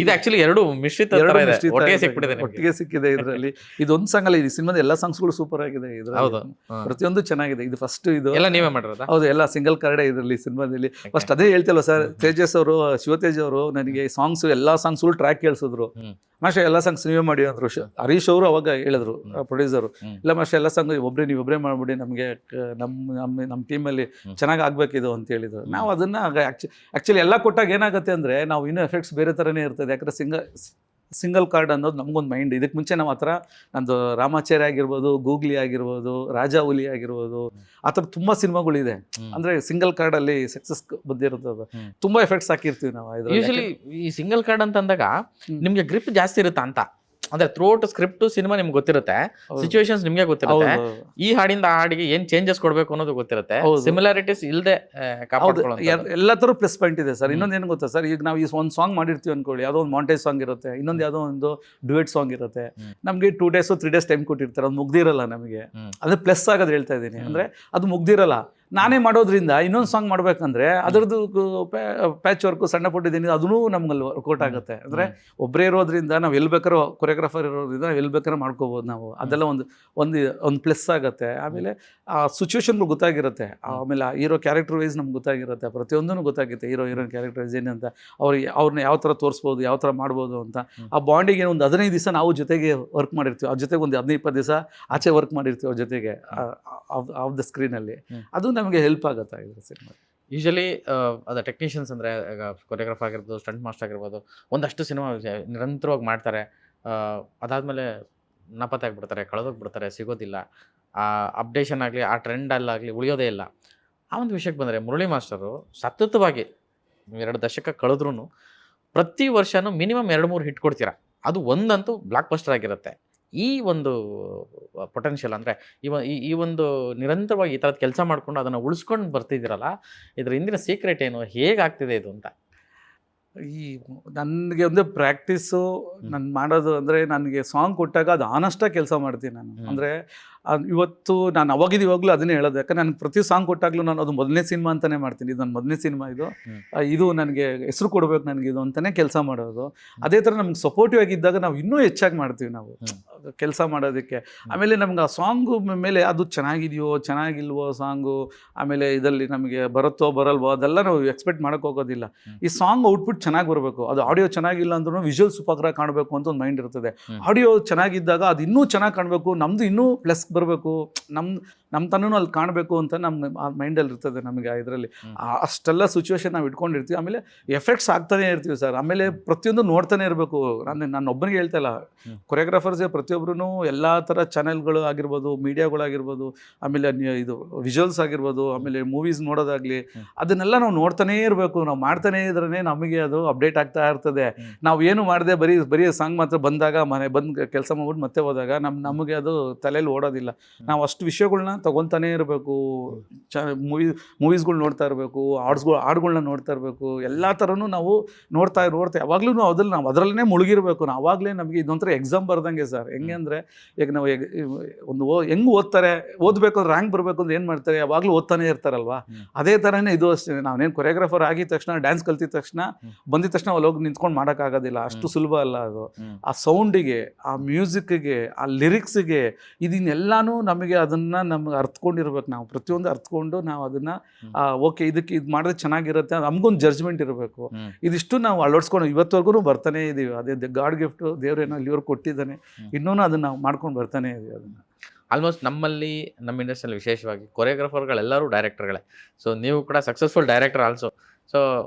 ಇದು ಆಕ್ಚುಲಿ ಎರಡು ಮಿಶ್ರಿತ ತರ ಇದೆ, ಒಟ್ಟಿಗೆ ಸಿಕ್ಬಿಟ್ಟಿದೆ ನಿಮ್ಗೆ. ಒಟ್ಟಿಗೆ ಸಿಕ್ಕಿದೆ ಇದರಲ್ಲಿ. ಇದೊಂದು ಸಾಂಗ್ ಅಲ್ಲ, ಈ ಸಿನಿಮಾದ ಎಲ್ಲ ಸಾಂಗ್ಸ್ಗಳು ಸೂಪರ್ ಆಗಿದೆ ಹೌದು. ಇದ್ರಲ್ಲಿ, ಪ್ರತಿಯೊಂದು ಚೆನ್ನಾಗಿದೆ. ಇದು ಫಸ್ಟ್ ಇದು ಎಲ್ಲ ನೀವೇ ಮಾಡಿರೋದಾ? ಹೌದು, ಎಲ್ಲ ಸಿಂಗಲ್ ಕಾರ್ಡೆ ಇದರಲ್ಲಿ ಸಿನಿಮಾದಲ್ಲಿ. ಫಸ್ಟ್ ಅದೇ ಹೇಳ್ತಿಲ್ವ ಸರ್, ತೇಜಸ್ ಅವರು, ಶಿವತೇಜ್ ಅವರು ನನಗೆ ಸಾಂಗ್ಸ್ ಎಲ್ಲ ಸಾಂಗ್ಸ್ಗಳು ಟ್ರ್ಯಾಕ್ ಕೇಳಿಸಿದ್ರು. ಮಾಸ್ಟರ್ ಎಲ್ಲ ಸಾಂಗ್ಸ್ ನೀವೇ ಮಾಡಿ ಅಂದ್ರು. ಹರೀಶ್ ಅವರು ಅವಾಗ ಹೇಳಿದ್ರು, ಪ್ರೊಡ್ಯೂಸರು, ಇಲ್ಲ ಮಾಸ್ಟರ್ ಎಲ್ಲ ಸಾಂಗ್ ನೀವೊಬ್ಬರೇ ಮಾಡ್ಬಿಡಿ, ನಮಗೆ ನಮ್ಮ ಟೀಮಲ್ಲಿ ಚೆನ್ನಾಗಿ ಆಗ್ಬೇಕಿದು ಅಂತ ಹೇಳಿದ್ರು. ನಾವು ಅದನ್ನ ಆ್ಯಕ್ಚುಲಿ ಎಲ್ಲ ಕೊಟ್ಟಾಗ ಏನಾಗುತ್ತೆ ಅಂದರೆ ನಾವು ಇನ್ನೂ ಎಫೆಕ್ಟ್ಸ್ ಬೇರೆ ಥರನೇ ಇರ್ತದೆ. ಯಾಕಂದರೆ ಸಿಂಗಲ್ ಕಾರ್ಡ್ ಅನ್ನೋದು ನಮಗೊಂದು ಮೈಂಡ್. ಇದಕ್ಕೆ ಮುಂಚೆ ನಮ್ಮ ಹತ್ರ ನಂದು ರಾಮಾಚಾರ್ಯ ಆಗಿರ್ಬೋದು, ಗೂಗ್ಲಿ ಆಗಿರ್ಬೋದು, ರಾಜಾ ಹುಲಿ ಆಗಿರ್ಬೋದು, ಆ ಥರ ತುಂಬ ಸಿನಿಮಾಗಳಿದೆ. ಅಂದರೆ ಸಿಂಗಲ್ ಕಾರ್ಡಲ್ಲಿ ಸಕ್ಸಸ್ ಬಂದಿರ್ತದೆ, ತುಂಬ ಎಫೆಕ್ಟ್ಸ್ ಹಾಕಿರ್ತೀವಿ ನಾವು. ಯೂಶಲಿ ಈ ಸಿಂಗಲ್ ಕಾರ್ಡ್ ಅಂತ ಅಂದಾಗ ನಿಮ್ಗೆ ಗ್ರಿಪ್ ಜಾಸ್ತಿ ಇರುತ್ತಾ ಅಂತ, ಅಂದ್ರೆ ಥ್ರೂಔಟ್ ಸ್ಕ್ರಿಪ್ಟ್ ಸಿನಿಮಾ ನಿಮ್ಗೆ ಗೊತ್ತಿರುತ್ತೆ, ಸಿಚುವೇಶನ್ಸ್ ನಿಮ್ಗೆ ಗೊತ್ತಿರುತ್ತೆ, ಈ ಹಾಡಿಂದ ಆ ಹಾಡಿಗೆ ಏನ್ ಚೇಂಜಸ್ ಕೊಡ್ಬೇಕು ಅನ್ನೋದು ಗೊತ್ತಿರುತ್ತೆ, ಸಿಮಿಲಾರಿಟೀಸ್ ಇಲ್ಲದೆ ಎಲ್ಲ ಥರ ಪ್ಲಸ್ ಪಾಯಿಂಟ್ ಇದೆ ಸರ್. ಇನ್ನೊಂದು ಏನು ಗೊತ್ತಾ ಸರ್, ಈಗ ನಾವು ಈ ಒಂದು ಸಾಂಗ್ ಮಾಡಿರ್ತೀವಿ ಅನ್ಕೊಳ್ಳಿ, ಯಾವುದೋ ಒಂದು ಮಾಂಟೇಜ್ ಸಾಂಗ್ ಇರುತ್ತೆ, ಇನ್ನೊಂದು ಯಾವುದೋ ಒಂದು ಡ್ಯುಯೆಟ್ ಸಾಂಗ್ ಇರುತ್ತೆ, ನಮಗೆ 2 days 3 days ಟೈಮ್ ಕೊಟ್ಟಿರ್ತಾರೆ, ಅದು ಮುಗ್ದಿರಲ್ಲ ನಮಗೆ. ಅದೇ ಪ್ಲಸ್ ಆಗೋದು ಹೇಳ್ತಾ ಇದ್ದೀನಿ, ಅಂದರೆ ಅದು ಮುಗ್ದಿರಲ್ಲ. ನಾನೇ ಮಾಡೋದ್ರಿಂದ ಇನ್ನೊಂದು ಸಾಂಗ್ ಮಾಡ್ಬೇಕಂದ್ರೆ ಅದರದ್ದು ಪ್ಯಾಚ್ ವರ್ಕು ಸಣ್ಣ ಪುಟ್ಟಿದ್ದೀನಿ, ಅದೂ ನಮ್ಗಲ್ಲಿ ವರ್ಕೌಟ್ ಆಗುತ್ತೆ. ಅಂದರೆ ಒಬ್ಬರೇ ಇರೋದ್ರಿಂದ ನಾವು ಎಲ್ಲಿ ಬೇಕಾದ್ರೂ, ಕೊರಿಯೋಗ್ರಾಫರ್ ಇರೋದ್ರಿಂದ ನಾವು ಎಲ್ಲಿ ಬೇಕಾದ್ರೂ ಮಾಡ್ಕೋಬೋದು ನಾವು. ಅದೆಲ್ಲ ಒಂದು ಪ್ಲಸ್ ಆಗುತ್ತೆ. ಆಮೇಲೆ ಆ ಸಿಚುವೇಶನ್ಗಳು ಗೊತ್ತಾಗಿರುತ್ತೆ, ಆಮೇಲೆ ಹೀರೋ ಕ್ಯಾರೆಕ್ಟರ್ ವೈಸ್ ನಮ್ಗೆ ಗೊತ್ತಾಗಿರುತ್ತೆ, ಪ್ರತಿಯೊಂದೂ ಗೊತ್ತಾಗುತ್ತೆ. ಹೀರೋಯಿನ್ ಕ್ಯಾರೆಕ್ಟರ್ ವೈಸ್ ಏನಂತ, ಅವ್ರನ್ನ ಯಾವ ಥರ ತೋರಿಸ್ಬೋದು, ಯಾವ ಥರ ಮಾಡ್ಬೋದು ಅಂತ. ಆ ಬಾಂಡಿಗೆ ಒಂದು 15 ದಿವಸ ನಾವು ಜೊತೆಗೆ ವರ್ಕ್ ಮಾಡಿರ್ತೀವಿ, ಅವ್ರ ಜೊತೆಗೆ ಒಂದು 15-20 ದಿವಸ ಆಚೆ ವರ್ಕ್ ಮಾಡಿರ್ತೀವಿ ಅವ್ರ ಜೊತೆಗೆ ಆಫ್ ದ ಸ್ಕ್ರೀನಲ್ಲಿ. ಅದು ನಮಗೆ ಹೆಲ್ಪ್ ಆಗುತ್ತೆ ಇದ್ರ ಸಿನಿಮಾ. ಯೂಶಲಿ ಅದು ಟೆಕ್ನಿಷಿಯನ್ಸ್ ಅಂದರೆ ಈಗ ಕೊರಿಯೋಗ್ರಾಫರ್ ಆಗಿರ್ಬೋದು, ಸ್ಟಂಟ್ ಮಾಸ್ಟರ್ ಆಗಿರ್ಬೋದು, ಒಂದಷ್ಟು ಸಿನಿಮಾ ನಿರಂತರವಾಗಿ ಮಾಡ್ತಾರೆ, ಅದಾದಮೇಲೆ ನಾಪತ್ತೆ ಆಗಿಬಿಡ್ತಾರೆ, ಕಳೆದೋಗ್ಬಿಡ್ತಾರೆ, ಸಿಗೋದಿಲ್ಲ, ಅಪ್ಡೇಷನ್ ಆಗಲಿ ಆ ಟ್ರೆಂಡಲ್ಲಾಗಲಿ ಉಳಿಯೋದೇ ಇಲ್ಲ. ಆ ಒಂದು ವಿಷಯಕ್ಕೆ ಬಂದರೆ ಮುರಳಿ ಮಾಸ್ಟರು ಸತತವಾಗಿ 2 ದಶಕ ಕಳೆದ್ರೂ ಪ್ರತಿ ವರ್ಷವೂ ಮಿನಿಮಮ್ 2-3 ಹಿಟ್ ಕೊಡ್ತೀರಾ, ಅದು ಒಂದಂತೂ ಬ್ಲಾಕ್ ಬಸ್ಟರ್ ಆಗಿರುತ್ತೆ. ಈ ಒಂದು ಪೊಟೆನ್ಷಿಯಲ್ ಅಂದರೆ ಈ ಒಂದು ನಿರಂತರವಾಗಿ ಈ ಥರದ್ದು ಕೆಲಸ ಮಾಡಿಕೊಂಡು ಅದನ್ನು ಉಳಿಸ್ಕೊಂಡು ಬರ್ತಿದ್ದೀರಲ್ಲ, ಇದ್ರ ಹಿಂದಿನ ಸೀಕ್ರೆಟ್ ಏನು, ಹೇಗಾಗ್ತಿದೆ ಇದು ಅಂತ? ನನಗೆ ಒಂದು ಪ್ರಾಕ್ಟೀಸು ನಾನು ಮಾಡೋದು ಅಂದರೆ, ನನಗೆ ಸಾಂಗ್ ಕೊಟ್ಟಾಗ ಅದು ಆನೆಸ್ಟಾಗಿ ಕೆಲಸ ಮಾಡ್ತೀನಿ ನಾನು. ಅಂದರೆ ಇವತ್ತು ನಾನು ಇವಾಗಲೂ ಅದನ್ನೇ ಹೇಳೋದು. ಯಾಕಂದ್ರೆ ನನಗೆ ಪ್ರತಿ ಸಾಂಗ್ ಕೊಟ್ಟಾಗಲೂ ನಾನು ಅದು ಮೊದಲನೇ ಸಿನಿಮಾ ಅಂತಲೇ ಮಾಡ್ತೀನಿ. ಇದು ನನ್ನ ಮೊದಲನೇ ಸಿನಿಮಾ, ಇದು ನನಗೆ ಹೆಸರು ಕೊಡಬೇಕು ನನಗೆ ಇದು ಅಂತಲೇ ಕೆಲಸ ಮಾಡೋದು. ಅದೇ ಥರ ನಮ್ಗೆ ಸಪೋರ್ಟಿವ್ ಆಗಿದ್ದಾಗ ನಾವು ಇನ್ನೂ ಹೆಚ್ಚಾಗಿ ಮಾಡ್ತೀವಿ ನಾವು ಕೆಲಸ ಮಾಡೋದಕ್ಕೆ. ಆಮೇಲೆ ನಮ್ಗೆ ಆ ಸಾಂಗು ಮೇಲೆ ಅದು ಚೆನ್ನಾಗಿದೆಯೋ ಚೆನ್ನಾಗಿಲ್ವೋ ಸಾಂಗು, ಆಮೇಲೆ ಇದರಲ್ಲಿ ನಮಗೆ ಬರುತ್ತೋ ಬರಲ್ವೋ ಅದೆಲ್ಲ ನಾವು ಎಕ್ಸ್ಪೆಕ್ಟ್ ಮಾಡೋಕ್ಕೆ ಹೋಗೋದಿಲ್ಲ. ಈ ಸಾಂಗ್ ಔಟ್ಪುಟ್ ಚೆನ್ನಾಗಿ ಬರಬೇಕು. ಅದು ಆಡಿಯೋ ಚೆನ್ನಾಗಿಲ್ಲ ಅಂದ್ರೂ ವಿಜುವಲ್ ಸೂಪರ್ ಕಾಣಬೇಕು ಅಂತ ಒಂದು ಮೈಂಡ್ ಇರ್ತದೆ. ಆಡಿಯೋ ಚೆನ್ನಾಗಿದ್ದಾಗ ಅದು ಇನ್ನೂ ಚೆನ್ನಾಗಿ ಕಾಣಬೇಕು, ನಮ್ಮದು ಇನ್ನೂ ಪ್ಲಸ್ ಬರಬೇಕು, ನಮ್ಮ ತನೂ ಅಲ್ಲಿ ಕಾಣಬೇಕು ಅಂತ ನಮ್ಮ ಮೈಂಡಲ್ಲಿ ಇರ್ತದೆ ನಮಗೆ. ಇದರಲ್ಲಿ ಅಷ್ಟೆಲ್ಲ ಸಿಚುವೇಶನ್ ನಾವು ಇಟ್ಕೊಂಡಿರ್ತೀವಿ. ಆಮೇಲೆ ಎಫೆಕ್ಟ್ಸ್ ಆಗ್ತಾನೆ ಇರ್ತೀವಿ ಸರ್. ಆಮೇಲೆ ಪ್ರತಿಯೊಂದು ನೋಡ್ತಾನೆ ಇರಬೇಕು. ನಾನು ಒಬ್ಬನಿಗೆ ಹೇಳ್ತಾ ಇಲ್ಲ, ಕೊರಿಯೋಗ್ರಾಫರ್ಸೇ ಪ್ರತಿಯೊಬ್ಬರೂ ಎಲ್ಲ ಥರ ಚಾನೆಲ್ಗಳು ಆಗಿರ್ಬೋದು, ಮೀಡಿಯಾಗಳಾಗಿರ್ಬೋದು, ಆಮೇಲೆ ಇದು ವಿಜುವಲ್ಸ್ ಆಗಿರ್ಬೋದು, ಆಮೇಲೆ ಮೂವೀಸ್ ನೋಡೋದಾಗಲಿ, ಅದನ್ನೆಲ್ಲ ನಾವು ನೋಡ್ತಾನೇ ಇರಬೇಕು. ನಾವು ಮಾಡ್ತಾನೇ ಇದ್ರೇ ನಮಗೆ ಅದು ಅಪ್ಡೇಟ್ ಆಗ್ತಾ ಇರ್ತದೆ. ನಾವು ಏನು ಮಾಡದೆ ಬರೀ ಸಾಂಗ್ ಮಾತ್ರ ಬಂದಾಗ ಮನೆ ಬಂದು ಕೆಲಸ ಮಾಡ್ಬಿಟ್ಟು ಮತ್ತೆ ಹೋದಾಗ ನಮಗೆ ಅದು ತಲೆಯಲ್ಲಿ ಓಡೋದಿಲ್ಲ. ಇಲ್ಲ. ನಾವು ಅಷ್ಟು ವಿಷಯಗಳ್ನ ತೊಗೊತಾನೇ ಇರಬೇಕು. ಮೂವೀಸ್ಗಳು ನೋಡ್ತಾ ಇರಬೇಕು, ಹಾಡುಗಳ್ನ ನೋಡ್ತಾ ಇರಬೇಕು. ಎಲ್ಲ ಥರನೂ ನಾವು ನೋಡ್ತಾ ಯಾವಾಗಲೂ ನಾವು ಅದರಲ್ಲೇ ಮುಳುಗಿರಬೇಕು. ನಾವು ಆವಾಗಲೇ ನಮಗೆ ಇದೊಂಥರ ಎಕ್ಸಾಮ್ ಬರ್ದಂಗೆ ಸರ್. ಹೆಂಗೆ ಅಂದರೆ ಈಗ ನಾವು ಹೆಂಗೆ ಓದ್ತಾರೆ, ಓದಬೇಕು ಅಂದ್ರೆ ರ್ಯಾಂಕ್ ಬರಬೇಕು ಅಂದ್ರೆ ಏನು ಮಾಡ್ತಾರೆ, ಯಾವಾಗಲೂ ಓದ್ತಾನೆ ಇರ್ತಾರಲ್ವಾ. ಅದೇ ಥರನೇ ಇದು ಅಷ್ಟೇ. ನಾವೇನು ಕೊರಿಯೋಗ್ರಾಫರ್ ಆಗಿದ ತಕ್ಷಣ, ಡ್ಯಾನ್ಸ್ ಕಲ್ತಿದ ತಕ್ಷಣ, ಬಂದಿದ ತಕ್ಷಣ ಅಲ್ಲಿ ಹೋಗಿ ನಿಂತ್ಕೊಂಡು ಮಾಡೋಕ್ಕಾಗೋದಿಲ್ಲ. ಅಷ್ಟು ಸುಲಭ ಅಲ್ಲ ಅದು. ಆ ಸೌಂಡಿಗೆ, ಆ ಮ್ಯೂಸಿಕ್ಗೆ, ಆ ಲಿರಿಕ್ಸಿಗೆ, ಇದನ್ನೆಲ್ಲಾನು ನಮಗೆ ಅದನ್ನು ನಮ್ಗೆ ಅರ್ಥಕೊಂಡಿರ್ಬೇಕು. ನಾವು ಪ್ರತಿಯೊಂದು ಅರ್ಥಕೊಂಡು ನಾವು ಅದನ್ನು ಓಕೆ ಇದಕ್ಕೆ ಇದು ಮಾಡಿದ್ರೆ ಚೆನ್ನಾಗಿರುತ್ತೆ, ನಮಗೊಂದು ಜಡ್ಜ್ಮೆಂಟ್ ಇರಬೇಕು. ಇದಿಷ್ಟು ನಾವು ಅಳವಡಿಸ್ಕೊಂಡು ಇವತ್ತವರೆಗೂ ಬರ್ತಾನೆ ಇದ್ದೀವಿ. ಅದೇ ಗಾಡ್ ಗಿಫ್ಟು, ದೇವರೇನೋ ಇಲ್ಲಿವರೆಗೂ ಕೊಟ್ಟಿದ್ದಾನೆ. ಇನ್ನೂ ಅದನ್ನು ನಾವು ಮಾಡ್ಕೊಂಡು ಬರ್ತಾನೆ ಇದ್ದೀವಿ. ಅದನ್ನು ಆಲ್ಮೋಸ್ಟ್ ನಮ್ಮಲ್ಲಿ ನಮ್ಮ ಇಂಡಸ್ಟ್ರಿಯಲ್ಲಿ ವಿಶೇಷವಾಗಿ ಕೊರಿಯೋಗ್ರಾಫರ್ಗಳೆಲ್ಲರೂ ಡೈರೆಕ್ಟರ್ಗಳೇ. ಸೊ ನೀವು ಕೂಡ ಸಕ್ಸಸ್ಫುಲ್ ಡೈರೆಕ್ಟರ್ ಆಲ್ಸೋ. ಸೊ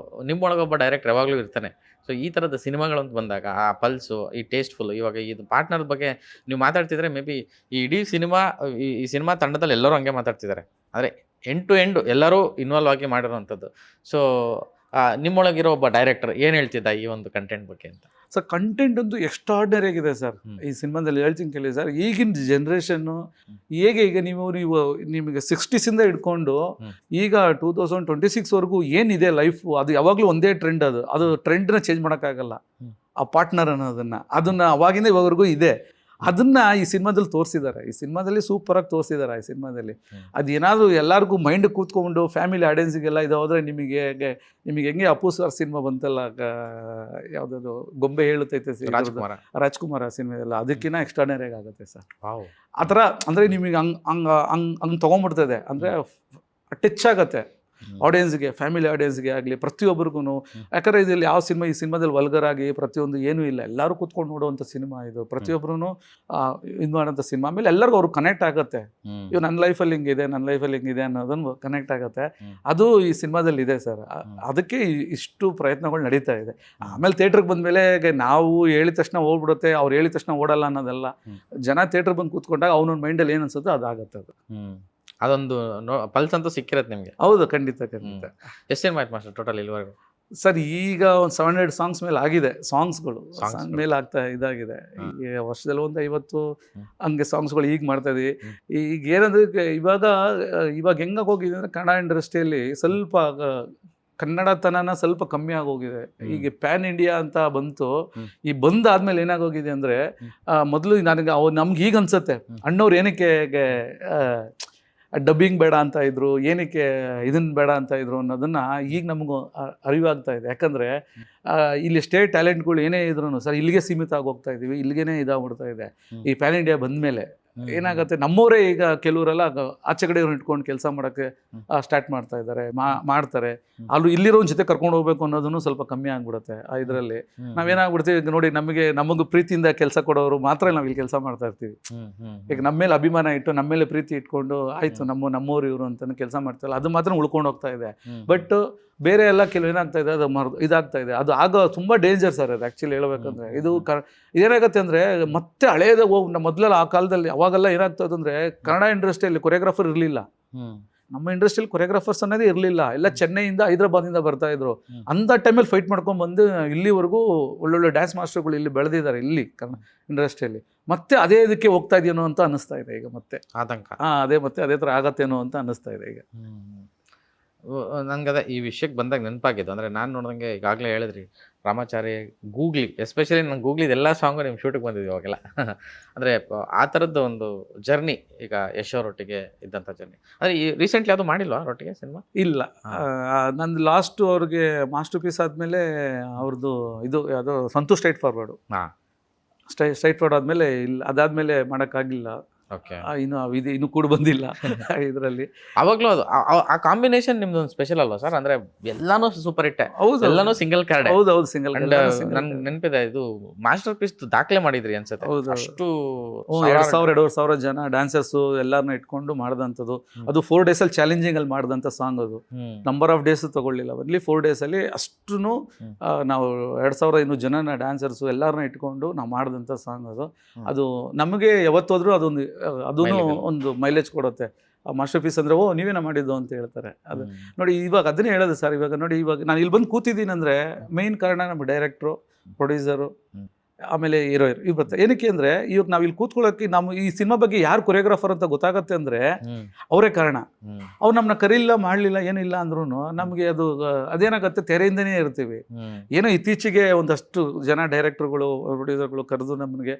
ನಿಮ್ಮೊಳಗೊಬ್ಬ ಡೈರೆಕ್ಟರ್ ಯಾವಾಗಲೂ ಇರ್ತಾನೆ. ಸೊ ಈ ಥರದ ಸಿನಿಮಾಗಳಂತ ಬಂದಾಗ ಆ ಪಲ್ಸು, ಈ ಟೇಸ್ಟ್ಫುಲ್ಲು, ಇವಾಗ ಇದು ಪಾರ್ಟ್ನರ್ ಬಗ್ಗೆ ನೀವು ಮಾತಾಡ್ತಿದ್ರೆ ಮೇ ಬಿ ಈ ಇಡೀ ಸಿನಿಮಾ ಈ ಸಿನಿಮಾ ತಂಡದಲ್ಲಿ ಎಲ್ಲರೂ ಹಂಗೆ ಮಾತಾಡ್ತಿದ್ದಾರೆ. ಆದರೆ ಎಂಡ್ ಟು ಎಂಡ್ ಎಲ್ಲರೂ ಇನ್ವಾಲ್ವ್ ಆಗಿ ಮಾಡಿರೋವಂಥದ್ದು. ಸೊ ನಿಮ್ಮೊಳಗಿರೋ ಒಬ್ಬ ಡೈರೆಕ್ಟರ್ ಏನು ಹೇಳ್ತಿದ್ದ ಈ ಒಂದು ಕಂಟೆಂಟ್ ಬಗ್ಗೆ ಅಂತ? ಸರ್ ಕಂಟೆಂಟ್ ಅಂತೂ ಎಕ್ಸ್ಟ್ರಾರ್ಡಿನರಿ ಆಗಿದೆ ಸರ್ ಈ ಸಿನಿಮಾದಲ್ಲಿ. ಹೇಳ್ತೀನಿ ಕೇಳಿ ಸರ್, ಈಗಿನ ಜನ್ರೇಷನ್ನು ಹೇಗೆ ಈಗ ನೀವು ನಿಮಗೆ 60ಸಿಂದ ಹಿಡ್ಕೊಂಡು ಈಗ 2026ವರೆಗೂ ಏನಿದೆ ಲೈಫು, ಅದು ಯಾವಾಗಲೂ ಒಂದೇ ಟ್ರೆಂಡ್. ಅದು ಟ್ರೆಂಡ್ನ ಚೇಂಜ್ ಮಾಡೋಕ್ಕಾಗಲ್ಲ. ಆ ಪಾರ್ಟ್ನರ್ ಅದನ್ನು ಅವಾಗಿಂದ ಇವಾಗವರೆಗೂ ಇದೆ. ಅದನ್ನು ಈ ಸಿನಿಮಾದಲ್ಲಿ ತೋರಿಸಿದ್ದಾರೆ. ಈ ಸಿನಿಮಾದಲ್ಲಿ ಸೂಪರಾಗಿ ತೋರಿಸಿದ್ದಾರೆ. ಈ ಸಿನಿಮಾದಲ್ಲಿ ಅದೇನಾದರೂ ಎಲ್ಲರಿಗೂ ಮೈಂಡ್ ಕೂತ್ಕೊಂಡು ಫ್ಯಾಮಿಲಿ ಆಡಿಯನ್ಸಿಗೆಲ್ಲ ಇದು ಹೋದರೆ ನಿಮಗೆ ಹೆಂಗೆ ಅಪ್ಪು ಸರ್ ಸಿನಿಮಾ ಬಂತಲ್ಲ, ಯಾವುದಾದ್ರು ಗೊಂಬೆ ಹೇಳುತ್ತೈತೆ ರಾಜ್ಕುಮಾರ ಸಿನಿಮಾದೆಲ್ಲ, ಅದಕ್ಕಿಂತ ಎಕ್ಸ್ಟ್ರಾರ್ಡಿನರಿ ಆಗುತ್ತೆ ಸರ್. ಆ ಥರ ಅಂದರೆ ನಿಮಗೆ ಹಂಗೆ ತೊಗೊಂಡ್ಬಿಡ್ತದೆ. ಅಂದರೆ ಟಚ್ ಆಗುತ್ತೆ ಆಡಿಯನ್ಸ್ಗೆ, ಫ್ಯಾಮಿಲಿ ಆಡಿಯನ್ಸ್ಗೆ ಆಗಲಿ, ಪ್ರತಿಯೊಬ್ಬರಿಗೂ. ಯಾಕಂದರೆ ಇದರಲ್ಲಿ ಯಾವ ಸಿನಿಮಾ, ಈ ಸಿನಿಮಾದಲ್ಲಿ ವಲ್ಗರಾಗಿ ಪ್ರತಿಯೊಂದು ಏನೂ ಇಲ್ಲ. ಎಲ್ಲರೂ ಕೂತ್ಕೊಂಡು ನೋಡುವಂಥ ಸಿನಿಮಾ ಇದು. ಪ್ರತಿಯೊಬ್ಬರೂ ಇದು ಮಾಡೋಂಥ ಸಿನಿಮಾ. ಆಮೇಲೆ ಎಲ್ಲರಿಗೂ ಅವ್ರಿಗೆ ಕನೆಕ್ಟ್ ಆಗುತ್ತೆ. ಇವು ನನ್ನ ಲೈಫಲ್ಲಿ ಹಿಂಗಿದೆ, ನನ್ನ ಲೈಫಲ್ಲಿ ಹಿಂಗಿದೆ ಅನ್ನೋದನ್ನು ಕನೆಕ್ಟ್ ಆಗುತ್ತೆ. ಅದು ಈ ಸಿನಿಮಾದಲ್ಲಿ ಇದೆ ಸರ್. ಅದಕ್ಕೆ ಇಷ್ಟು ಪ್ರಯತ್ನಗಳು ನಡೀತಾ ಇದೆ. ಆಮೇಲೆ ಥಿಯೇಟ್ರಿಗೆ ಬಂದಮೇಲೆ ನಾವು ಹೇಳಿದ ತಕ್ಷಣ ಹೋಗ್ಬಿಡುತ್ತೆ, ಅವ್ರು ಹೇಳಿದ ತಕ್ಷಣ ಓಡಲ್ಲ ಅನ್ನೋದೆಲ್ಲ. ಜನ ಥಿಯೇಟ್ರಿಗೆ ಬಂದು ಕೂತ್ಕೊಂಡಾಗ ಅವನ ಮೈಂಡಲ್ಲಿ ಏನು ಅನ್ಸುತ್ತೋ ಅದಾಗುತ್ತೆ. ಅದು ಅದೊಂದು ಪಲ್ಸ್ ಅಂತೂ ಸಿಕ್ಕಿರತ್ತೆ ನಿಮಗೆ. ಹೌದು, ಖಂಡಿತ. ಎಷ್ಟು ಸಿನಿಮಾ ಆಯ್ತು ಮಾಸ್ಟರ್ ಟೋಟಲ್ ಇಲ್ಲಿವರೆಗೂ? ಸರ್ ಈಗ ಒಂದು 700 ಸಾಂಗ್ಸ್ ಮೇಲೆ ಆಗಿದೆ. ಸಾಂಗ್ಸ್ಗಳು ಮೇಲೆ ಇದಾಗಿದೆ. ಈಗ ವರ್ಷದಲ್ಲಿ ಒಂದು 50 ಹಂಗೆ ಸಾಂಗ್ಸ್ಗಳು ಈಗ ಮಾಡ್ತಾ ಇದೀವಿ. ಈಗ ಏನಂದ್ರೆ ಇವಾಗ ಹೆಂಗಾಗಿ ಹೋಗಿದೆ ಅಂದರೆ ಕನ್ನಡ ಇಂಡಸ್ಟ್ರಿಯಲ್ಲಿ ಸ್ವಲ್ಪ ಕನ್ನಡತನನ ಸ್ವಲ್ಪ ಕಮ್ಮಿ ಆಗೋಗಿದೆ. ಈಗ ಪ್ಯಾನ್ ಇಂಡಿಯಾ ಅಂತ ಬಂತು. ಈ ಬಂದಾದ್ಮೇಲೆ ಏನಾಗೋಗಿದೆ ಅಂದರೆ, ಮೊದಲು ನಮ್ಗೆ ಈಗ ಅನ್ಸುತ್ತೆ ಅಣ್ಣವ್ರು ಏನಕ್ಕೆ ಡಬ್ಬಿಂಗ್ ಬೇಡ ಅಂತ ಇದ್ರು, ಏನಕ್ಕೆ ಇದನ್ನ ಬೇಡ ಅಂತ ಇದ್ರು ಅನ್ನೋದನ್ನು ಈಗ ನಮಗೂ ಅರಿವಾಗ್ತಾ ಇದೆ. ಯಾಕಂದರೆ ಇಲ್ಲಿ ಸ್ಟೇಟ್ ಟ್ಯಾಲೆಂಟ್ಗಳು ಏನೇ ಇದ್ರು ಸರ್ ಇಲ್ಲಿಗೆ ಸೀಮಿತ ಆಗೋಗ್ತಾ ಇದ್ದೀವಿ, ಇಲ್ಲಿಗೇ ಇದಾಗ್ಬಿಡ್ತಾ ಇದೆ. ಈ ಪ್ಯಾನ್ ಇಂಡಿಯಾ ಬಂದಮೇಲೆ ಏನಾಗುತ್ತೆ, ನಮ್ಮವರೇ ಈಗ ಕೆಲವರೆಲ್ಲ ಆಚೆ ಕಡೆ ಇಟ್ಕೊಂಡು ಕೆಲಸ ಮಾಡೋಕ್ಕೆ ಸ್ಟಾರ್ಟ್ ಮಾಡ್ತಾ ಇದ್ದಾರೆ, ಮಾಡ್ತಾರೆ. ಅಲ್ಲೂ ಇಲ್ಲಿರೋ ಜೊತೆ ಕರ್ಕೊಂಡು ಹೋಗ್ಬೇಕು ಅನ್ನೋದನ್ನು ಸ್ವಲ್ಪ ಕಮ್ಮಿ ಆಗ್ಬಿಡುತ್ತೆ. ಇದರಲ್ಲಿ ನಾವೇನಾಗ್ಬಿಡ್ತೀವಿ ನೋಡಿ, ನಮಗೂ ಪ್ರೀತಿಯಿಂದ ಕೆಲಸ ಕೊಡೋರು ಮಾತ್ರ ನಾವು ಇಲ್ಲಿ ಕೆಲಸ ಮಾಡ್ತಾ ಇರ್ತೀವಿ. ಈಗ ನಮ್ಮ ಮೇಲೆ ಅಭಿಮಾನ ಇಟ್ಟು, ನಮ್ಮ ಮೇಲೆ ಪ್ರೀತಿ ಇಟ್ಕೊಂಡು ಆಯಿತು ನಮ್ಮವ್ರು ಇವರು ಅಂತ ಕೆಲಸ ಮಾಡ್ತಾಯಿಲ್ಲ, ಅದು ಮಾತ್ರ ಉಳ್ಕೊಂಡು ಹೋಗ್ತಾ ಇದೆ. ಬಟ್ ಬೇರೆ ಎಲ್ಲ ಕೆಲವು ಏನಾಗ್ತಾ ಇದೆ, ಅದು ಇದಾಗ್ತಾ ಇದೆ. ಅದು ಆಗ ತುಂಬ ಡೇಂಜರ್ ಸರ್. ಅದು ಆ್ಯಕ್ಚುಲಿ ಹೇಳ್ಬೇಕಂದ್ರೆ ಇದೇನಾಗುತ್ತೆ ಅಂದರೆ ಮತ್ತೆ ಹಳೇದ ಮೊದಲೆಲ್ಲ ಆ ಕಾಲದಲ್ಲಿ ಅವಾಗೆಲ್ಲ ಏನಾಗ್ತದೆ ಅಂದರೆ ಕನ್ನಡ ಇಂಡಸ್ಟ್ರಿಯಲ್ಲಿ ಕೊರಿಯೋಗ್ರಾಫರ್ ಇರಲಿಲ್ಲ. ನಮ್ಮ ಇಂಡಸ್ಟ್ರಿಯಲ್ಲಿ ಕೊರಿಯೋಗ್ರಾಫರ್ಸ್ ಅನ್ನೋದೇ ಇರಲಿಲ್ಲ. ಎಲ್ಲ ಚೆನ್ನೈಯಿಂದ ಹೈದರಾಬಾದಿಂದ ಬರ್ತಾಯಿದ್ರು. ಅಂಥ ಟೈಮಲ್ಲಿ ಫೈಟ್ ಮಾಡ್ಕೊಂಡು ಬಂದು ಇಲ್ಲಿವರೆಗೂ ಒಳ್ಳೊಳ್ಳೆ ಡ್ಯಾನ್ಸ್ ಮಾಸ್ಟರ್ಗಳು ಇಲ್ಲಿ ಬೆಳೆದಿದ್ದಾರೆ ಇಲ್ಲಿ ಕನ್ನಡ ಇಂಡಸ್ಟ್ರಿಯಲ್ಲಿ. ಮತ್ತೆ ಅದೇ ಇದಕ್ಕೆ ಹೋಗ್ತಾ ಇದೆಯೇನೋ ಅಂತ ಅನ್ನಿಸ್ತಾ ಇದೆ ಈಗ. ಮತ್ತೆ ಆತಂಕ ಅದೇ ಥರ ಆಗತ್ತೇನೋ ಅಂತ ಅನ್ನಿಸ್ತಾ ಇದೆ ಈಗ. ನನಗದೇ ಈ ವಿಷಯಕ್ಕೆ ಬಂದಾಗ ನೆನಪಾಗಿದ್ದು ಅಂದರೆ, ನಾನು ನೋಡಿದಂಗೆ ಈಗಾಗಲೇ ಹೇಳಿದ್ರಿ ರಾಮಾಚಾರಿ, ಗೂಗ್ಲಿ, ಎಸ್ಪೆಷಲಿ ನಾನು ಗೂಗ್ಲಿದ ಎಲ್ಲ ಸಾಂಗು ನಿಮ್ಮ ಶೂಟಿಗೆ ಬಂದಿದ್ವಿ ಅವಾಗೆಲ್ಲ. ಅಂದರೆ ಆ ಥರದ್ದು ಒಂದು ಜರ್ನಿ ಈಗ ಯಶ್ ಅವರೊಟ್ಟಿಗೆ ಇದ್ದಂಥ ಜರ್ನಿ. ಅಂದರೆ ಈ ರೀಸೆಂಟ್ಲಿ ಅದು ಮಾಡಿಲ್ವಾ ಅವರೊಟ್ಟಿಗೆ ಸಿನಿಮಾ? ಇಲ್ಲ, ನಂದು ಲಾಸ್ಟು ಅವ್ರಿಗೆ ಮಾಸ್ಟರ್ ಪೀಸ್ ಆದಮೇಲೆ ಅವ್ರದ್ದು ಇದು ಯಾವುದೋ Santosh straight forward. Straight forward ಆದಮೇಲೆ ಇಲ್ಲ, ಅದಾದಮೇಲೆ ಮಾಡೋಕ್ಕಾಗಲಿಲ್ಲ. ಓಕೆ, ಇನ್ನು ಕೂಡ ಬಂದಿಲ್ಲ ಇದರಲ್ಲಿ. ಅವಾಗಲೂ ಅದು ಆ ಕಾಂಬಿನೇಷನ್ ನಿಮ್ದು ಒಂದು ಸ್ಪೆಷಲ್ ಅಲ್ವಾ ಸರ್? ಅಂದ್ರೆ ಎಲ್ಲಾನು ಸೂಪರ್ ಹಿಟ್. ಹೌದು, ಎಲ್ಲಾನು ಸಿಂಗಲ್ ಕಾರ್ಡ್. ಹೌದು, ಸಿಂಗಲ್. ನನ್ ನೆನಪಿದೆ, ಇದು ಮಾಸ್ಟರ್ ಪೀಸ್ ದಾಖಲೆ ಮಾಡಿದ್ರಿ ಅನ್ಸುತ್ತೆ. ಅಷ್ಟು 2,000 ಜನ ಡ್ಯಾನ್ಸರ್ಸ್ ಎಲ್ಲಾರನ್ನ ಇಟ್ಕೊಂಡು ಮಾಡಿದಂಥದ್ದು. ಅದು 4 days ಅಲ್ಲಿ ಚಾಲೆಂಜಿಂಗ್ ಅಲ್ಲಿ ಮಾಡಿದಂಥ ಸಾಂಗ್. ಅದು ನಂಬರ್ ಆಫ್ ಡೇಸ್ ತಗೊಳ್ಳಿಲ್ಲ, ಓನ್ಲಿ 4 days ಅಲ್ಲಿ ಅಷ್ಟು ನಾವು 2,000 ಜನನ ಡ್ಯಾನ್ಸರ್ಸು ಎಲ್ಲಾರನ್ನ ಇಟ್ಕೊಂಡು ನಾವು ಮಾಡಿದಂಥ ಸಾಂಗ್ ಅದು. ಅದು ನಮಗೆ ಯಾವತ್ತೋದ್ರೂ ಅದೂ ಒಂದು ಮೈಲೇಜ್ ಕೊಡುತ್ತೆ. ಮಾಸ್ಟರ್ ಪೀಸ್ ಅಂದರೆ ನೀವೇನ ಮಾಡಿದ್ದು ಅಂತ ಹೇಳ್ತಾರೆ. ಅದು ನೋಡಿ, ಇವಾಗ ಅದನ್ನೇ ಹೇಳೋದು ಸರ್. ಇವಾಗ ನೋಡಿ, ಇವಾಗ ನಾನು ಇಲ್ಲಿ ಬಂದು ಕೂತಿದ್ದೀನಿ ಅಂದರೆ ಮೇಯ್ನ್ ಕಾರಣ ನಮ್ಮ ಡೈರೆಕ್ಟ್ರು, ಪ್ರೊಡ್ಯೂಸರು ಆಮೇಲೆ ಹೀರೋ ಇವ್ರು ಬರ್ತಾರೆ. ಏನಕ್ಕೆ ಅಂದರೆ ಇವಾಗ ನಾವು ಇಲ್ಲಿ ಕೂತ್ಕೊಳ್ಳೋಕ್ಕೆ ನಮ್ಮ ಈ ಸಿನಿಮಾ ಬಗ್ಗೆ ಯಾರು ಕೊರಿಯೋಗ್ರಾಫರ್ ಅಂತ ಗೊತ್ತಾಗತ್ತೆ ಅಂದರೆ ಅವರೇ ಕಾರಣ. ಅವ್ರು ನಮ್ಮನ್ನ ಕರೀಲಿಲ್ಲ ಮಾಡಲಿಲ್ಲ ಏನಿಲ್ಲ ಅಂದ್ರೂ ನಮಗೆ ಅದು ಅದೇನಾಗುತ್ತೆ, ತೆರೆಯಿಂದನೇ ಇರ್ತೀವಿ. ಏನೋ ಇತ್ತೀಚೆಗೆ ಒಂದಷ್ಟು ಜನ ಡೈರೆಕ್ಟರ್ಗಳು ಪ್ರೊಡ್ಯೂಸರ್ಗಳು ಕರೆದು ನಮಗೆ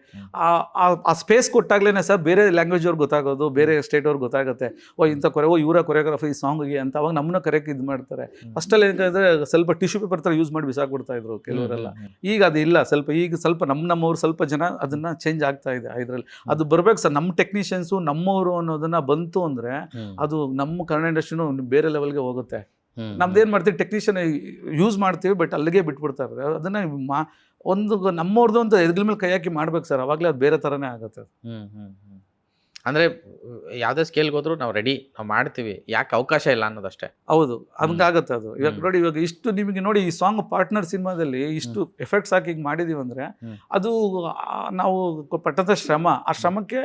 ಆ ಸ್ಪೇಸ್ ಕೊಟ್ಟಾಗ್ಲೇ ಸರ್ ಬೇರೆ ಲ್ಯಾಂಗ್ವೇಜ್ ಅವ್ರಿಗೆ ಗೊತ್ತಾಗೋದು, ಬೇರೆ ಸ್ಟೇಟ್ ಅವ್ರಿಗೆ ಗೊತ್ತಾಗುತ್ತೆ. ಇಂಥ ಇವರ ಕೊರಿಯೋಗ್ರಫಿ ಈ ಸಾಂಗ್ಗೆ ಅಂತ ಅವಾಗ ನಮ್ಮನ್ನ ಕರೆಯೋಕೆ ಇದು ಮಾಡ್ತಾರೆ. ಅಷ್ಟಲ್ಲಿ ಏನಂದ್ರೆ ಸ್ವಲ್ಪ ಟಿಶ್ಯೂ ಪೇಪರ್ ಥರ ಯೂಸ್ ಮಾಡಿ ಬಿಸಾಕ್ಬಿಡ್ತಾ ಇದ್ರು ಕೆಲವರೆಲ್ಲ. ಈಗ ಅದಿಲ್ಲ, ಸ್ವಲ್ಪ ನಮ್ಮವ್ರು ಸ್ವಲ್ಪ ಜನ ಅದನ್ನ ಚೇಂಜ್ ಆಗ್ತಾ ಇದೆ ಇದರಲ್ಲಿ. ಅದು ಬರ್ಬೇಕು ಸರ್, ನಮ್ಮ ಟೆಕ್ನಿಷಿಯನ್ಸು ನಮ್ಮವರು ಅನ್ನೋದನ್ನ ಬಂತು ಅಂದ್ರೆ ಅದು ನಮ್ಮ ಕನ್ನಡ ಇಂಡಸ್ಟ್ರಿನೂ ಬೇರೆ ಲೆವೆಲ್ಗೆ ಹೋಗುತ್ತೆ. ನಮ್ದೇನ್ ಮಾಡ್ತೀವಿ, ಟೆಕ್ನಿಷಿಯನ್ ಯೂಸ್ ಮಾಡ್ತೀವಿ ಬಟ್ ಅಲ್ಲಿಗೆ ಬಿಟ್ಬಿಡ್ತಾರೆ. ಅದನ್ನ ಒಂದು ನಮ್ಮವ್ರದ್ದು ಒಂದು ಎದುಗಳ ಮೇಲೆ ಕೈ ಹಾಕಿ ಮಾಡ್ಬೇಕು ಸರ್, ಅವಾಗಲೇ ಅದು ಬೇರೆ ಥರನೇ ಆಗುತ್ತೆ. ಅಂದರೆ ಯಾವುದೇ ಸ್ಕೇಲ್ಗೆ ಹೋದ್ರು ನಾವು ರೆಡಿ, ನಾವು ಮಾಡ್ತೀವಿ, ಯಾಕೆ ಅವಕಾಶ ಇಲ್ಲ ಅನ್ನೋದಷ್ಟೇ. ಹೌದು, ಹಂಗಾಗತ್ತೆ ಅದು. ಇವಾಗ ನೋಡಿ, ಇವಾಗ ಇಷ್ಟು ನಿಮಗೆ ನೋಡಿ ಈ ಸಾಂಗ್ ಪಾರ್ಟ್ನರ್ ಸಿನಿಮಾದಲ್ಲಿ ಇಷ್ಟು ಎಫೆಕ್ಟ್ಸ್ ಹಾಕಿ ಮಾಡಿದೀವಿ ಅಂದರೆ ಅದು ನಾವು ಪಟ್ಟದ ಶ್ರಮ, ಆ ಶ್ರಮಕ್ಕೆ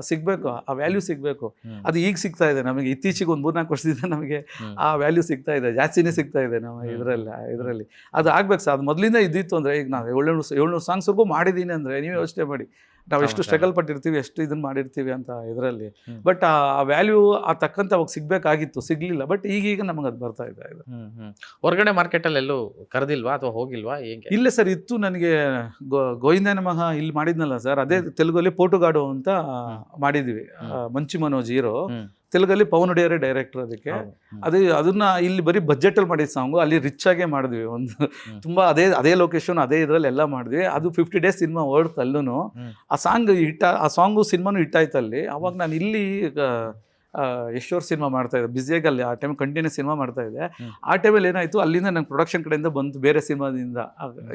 ಸಿಗಬೇಕು, ಆ ವ್ಯಾಲ್ಯೂ ಸಿಗಬೇಕು. ಅದು ಈಗ ಸಿಗ್ತಾ ಇದೆ ನಮಗೆ, ಇತ್ತೀಚೆಗೆ ಒಂದು 3-4 ವರ್ಷದಿಂದ ನಮಗೆ ಆ ವ್ಯಾಲ್ಯೂ ಸಿಗ್ತಾ ಇದೆ, ಜಾಸ್ತಿನೇ ಸಿಗ್ತಾ ಇದೆ ನಾವು ಇದರಲ್ಲಿ. ಅದು ಆಗ್ಬೇಕು ಸರ್. ಅದು ಮೊದಲಿಂದ ಇದ್ದಿತ್ತು ಅಂದರೆ ಈಗ ನಾವು 700 ಸಾಂಗ್ಸ್ವರೆಗೂ ಮಾಡಿದ್ದೀನಿ ಅಂದರೆ ನೀವು ಯೋಚನೆ ಮಾಡಿ ನಾವು ಎಷ್ಟು ಸ್ಟ್ರಗಲ್ ಪಟ್ಟಿರ್ತೀವಿ, ಎಷ್ಟು ಇದನ್ನ ಮಾಡಿರ್ತೀವಿ ಅಂತ ಇದರಲ್ಲಿ. ಬಟ್ ಆ ವ್ಯಾಲ್ಯೂ ಆ ತಕ್ಕಂತ ಅವಾಗ ಸಿಗ್ಬೇಕಾಗಿತ್ತು, ಸಿಗ್ಲಿಲ್ಲ. ಬಟ್ ಈಗೀಗ ನಮಗೆ ಅದು ಬರ್ತಾ ಇದೆ. ಹೊರಗಡೆ ಮಾರ್ಕೆಟಲ್ಲಿ ಎಲ್ಲೂ ಕರೆದಿಲ್ವಾ ಅಥವಾ ಹೋಗಿಲ್ವಾ? ಹೇಗೆ? ಇಲ್ಲ ಸರ್, ಇತ್ತು ನನಗೆ ಗೋವಿಂದ ನಮಃ ಇಲ್ಲಿ ಮಾಡಿದ್ನಲ್ಲ ಸರ್, ಅದೇ ತೆಲುಗಲ್ಲಿ ಪೋಟುಗಾಡು ಅಂತ ಮಾಡಿದ್ವಿ. ಮಂಚು ಮನೋಜ್ ಹೀರೋ, ತೆಲುಗಲ್ಲಿ ಪವನ್ ಒಡೆಯರೇ ಡೈರೆಕ್ಟರ್. ಅದಕ್ಕೆ ಅದನ್ನ ಇಲ್ಲಿ ಬರೀ ಬಜೆಟಲ್ಲಿ ಮಾಡಿದ ಸಾಂಗು, ಅಲ್ಲಿ ರಿಚ್ ಆಗೇ ಮಾಡಿದ್ವಿ. ಒಂದು ತುಂಬ ಅದೇ ಲೊಕೇಶನ್, ಅದೇ ಇದರಲ್ಲಿ ಎಲ್ಲ ಮಾಡಿದ್ವಿ. ಅದು 50 ಡೇಸ್ ಸಿನಿಮಾ ಓಡ್ತು ಅಲ್ಲೂ. ಆ ಸಾಂಗು ಸಿನಿಮಾನು ಹಿಟ್ಟಾಯ್ತು ಅಲ್ಲಿ. ಅವಾಗ ನಾನು ಇಲ್ಲಿ ಯಶ್ವರ್ ಸಿನಿಮಾ ಮಾಡ್ತಾ ಇದ್ದೆ ಬ್ಯುಸಿಯಾಗಿ, ಅಲ್ಲಿ ಆ ಟೈಮ್ ಕಂಟಿನ್ಯೂಸ್ ಸಿನಿಮಾ ಮಾಡ್ತಾ ಇದ್ದೆ. ಆ ಟೈಮಲ್ಲಿ ಏನಾಯಿತು, ಅಲ್ಲಿಂದ ನಂಗೆ ಪ್ರೊಡಕ್ಷನ್ ಕಡೆಯಿಂದ ಬಂತು, ಬೇರೆ ಸಿನಿಮಾದಿಂದ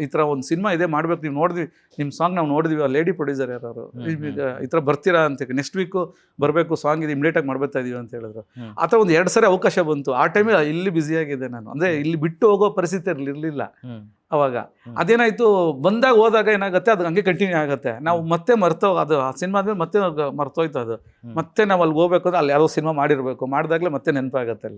ಈ ಥರ ಒಂದು ಸಿನಿಮಾ ಇದೆ ಮಾಡ್ಬೇಕು, ನೀವು ನೋಡಿದ್ವಿ ನಿಮ್ಮ ಸಾಂಗ್, ನಾವು ನೋಡಿದ್ವಿ, ಆ ಲೇಡಿ ಪ್ರೊಡ್ಯೂಸರ್ ಯಾರು ಈಗ ಈ ಥರ ಬರ್ತೀರಾ ಅಂತ, ನೆಕ್ಸ್ಟ್ ವೀಕು ಬರಬೇಕು, ಸಾಂಗ್ ಇದು ಇಮಿಡಿಯೇಟಾಗಿ ಮಾಡ್ತಾ ಇದೀವಿ ಅಂತ ಹೇಳಿದ್ರು. ಆ ಥರ ಒಂದು 2 ಸರಿ ಅವಕಾಶ ಬಂತು. ಆ ಟೈಮಲ್ಲಿ ಇಲ್ಲಿ ಬ್ಯುಸಿಯಾಗಿದೆ ನಾನು, ಅಂದರೆ ಇಲ್ಲಿ ಬಿಟ್ಟು ಹೋಗೋ ಪರಿಸ್ಥಿತಿ ಇರಲಿಲ್ಲ ಅವಾಗ. ಅದೇನಾಯ್ತು, ಬಂದಾಗ ಹೋದಾಗ ಏನಾಗುತ್ತೆ, ಅದು ಹಂಗೆ ಕಂಟಿನ್ಯೂ ಆಗುತ್ತೆ. ನಾವು ಮತ್ತೆ ಅದು ಆ ಸಿನಿಮಾ ಆದ್ಮೇಲೆ ಮತ್ತೆ ಮರ್ತೋಯ್ತು ಅದು. ಮತ್ತೆ ನಾವು ಅಲ್ಲಿ ಹೋಗ್ಬೇಕು ಅಂದ್ರೆ ಅಲ್ಲಿ ಯಾರೋ ಸಿನಿಮಾ ಮಾಡಿರ್ಬೇಕು, ಮಾಡಿದಾಗಲೇ ಮತ್ತೆ ನೆನಪಾಗತ್ತೆ.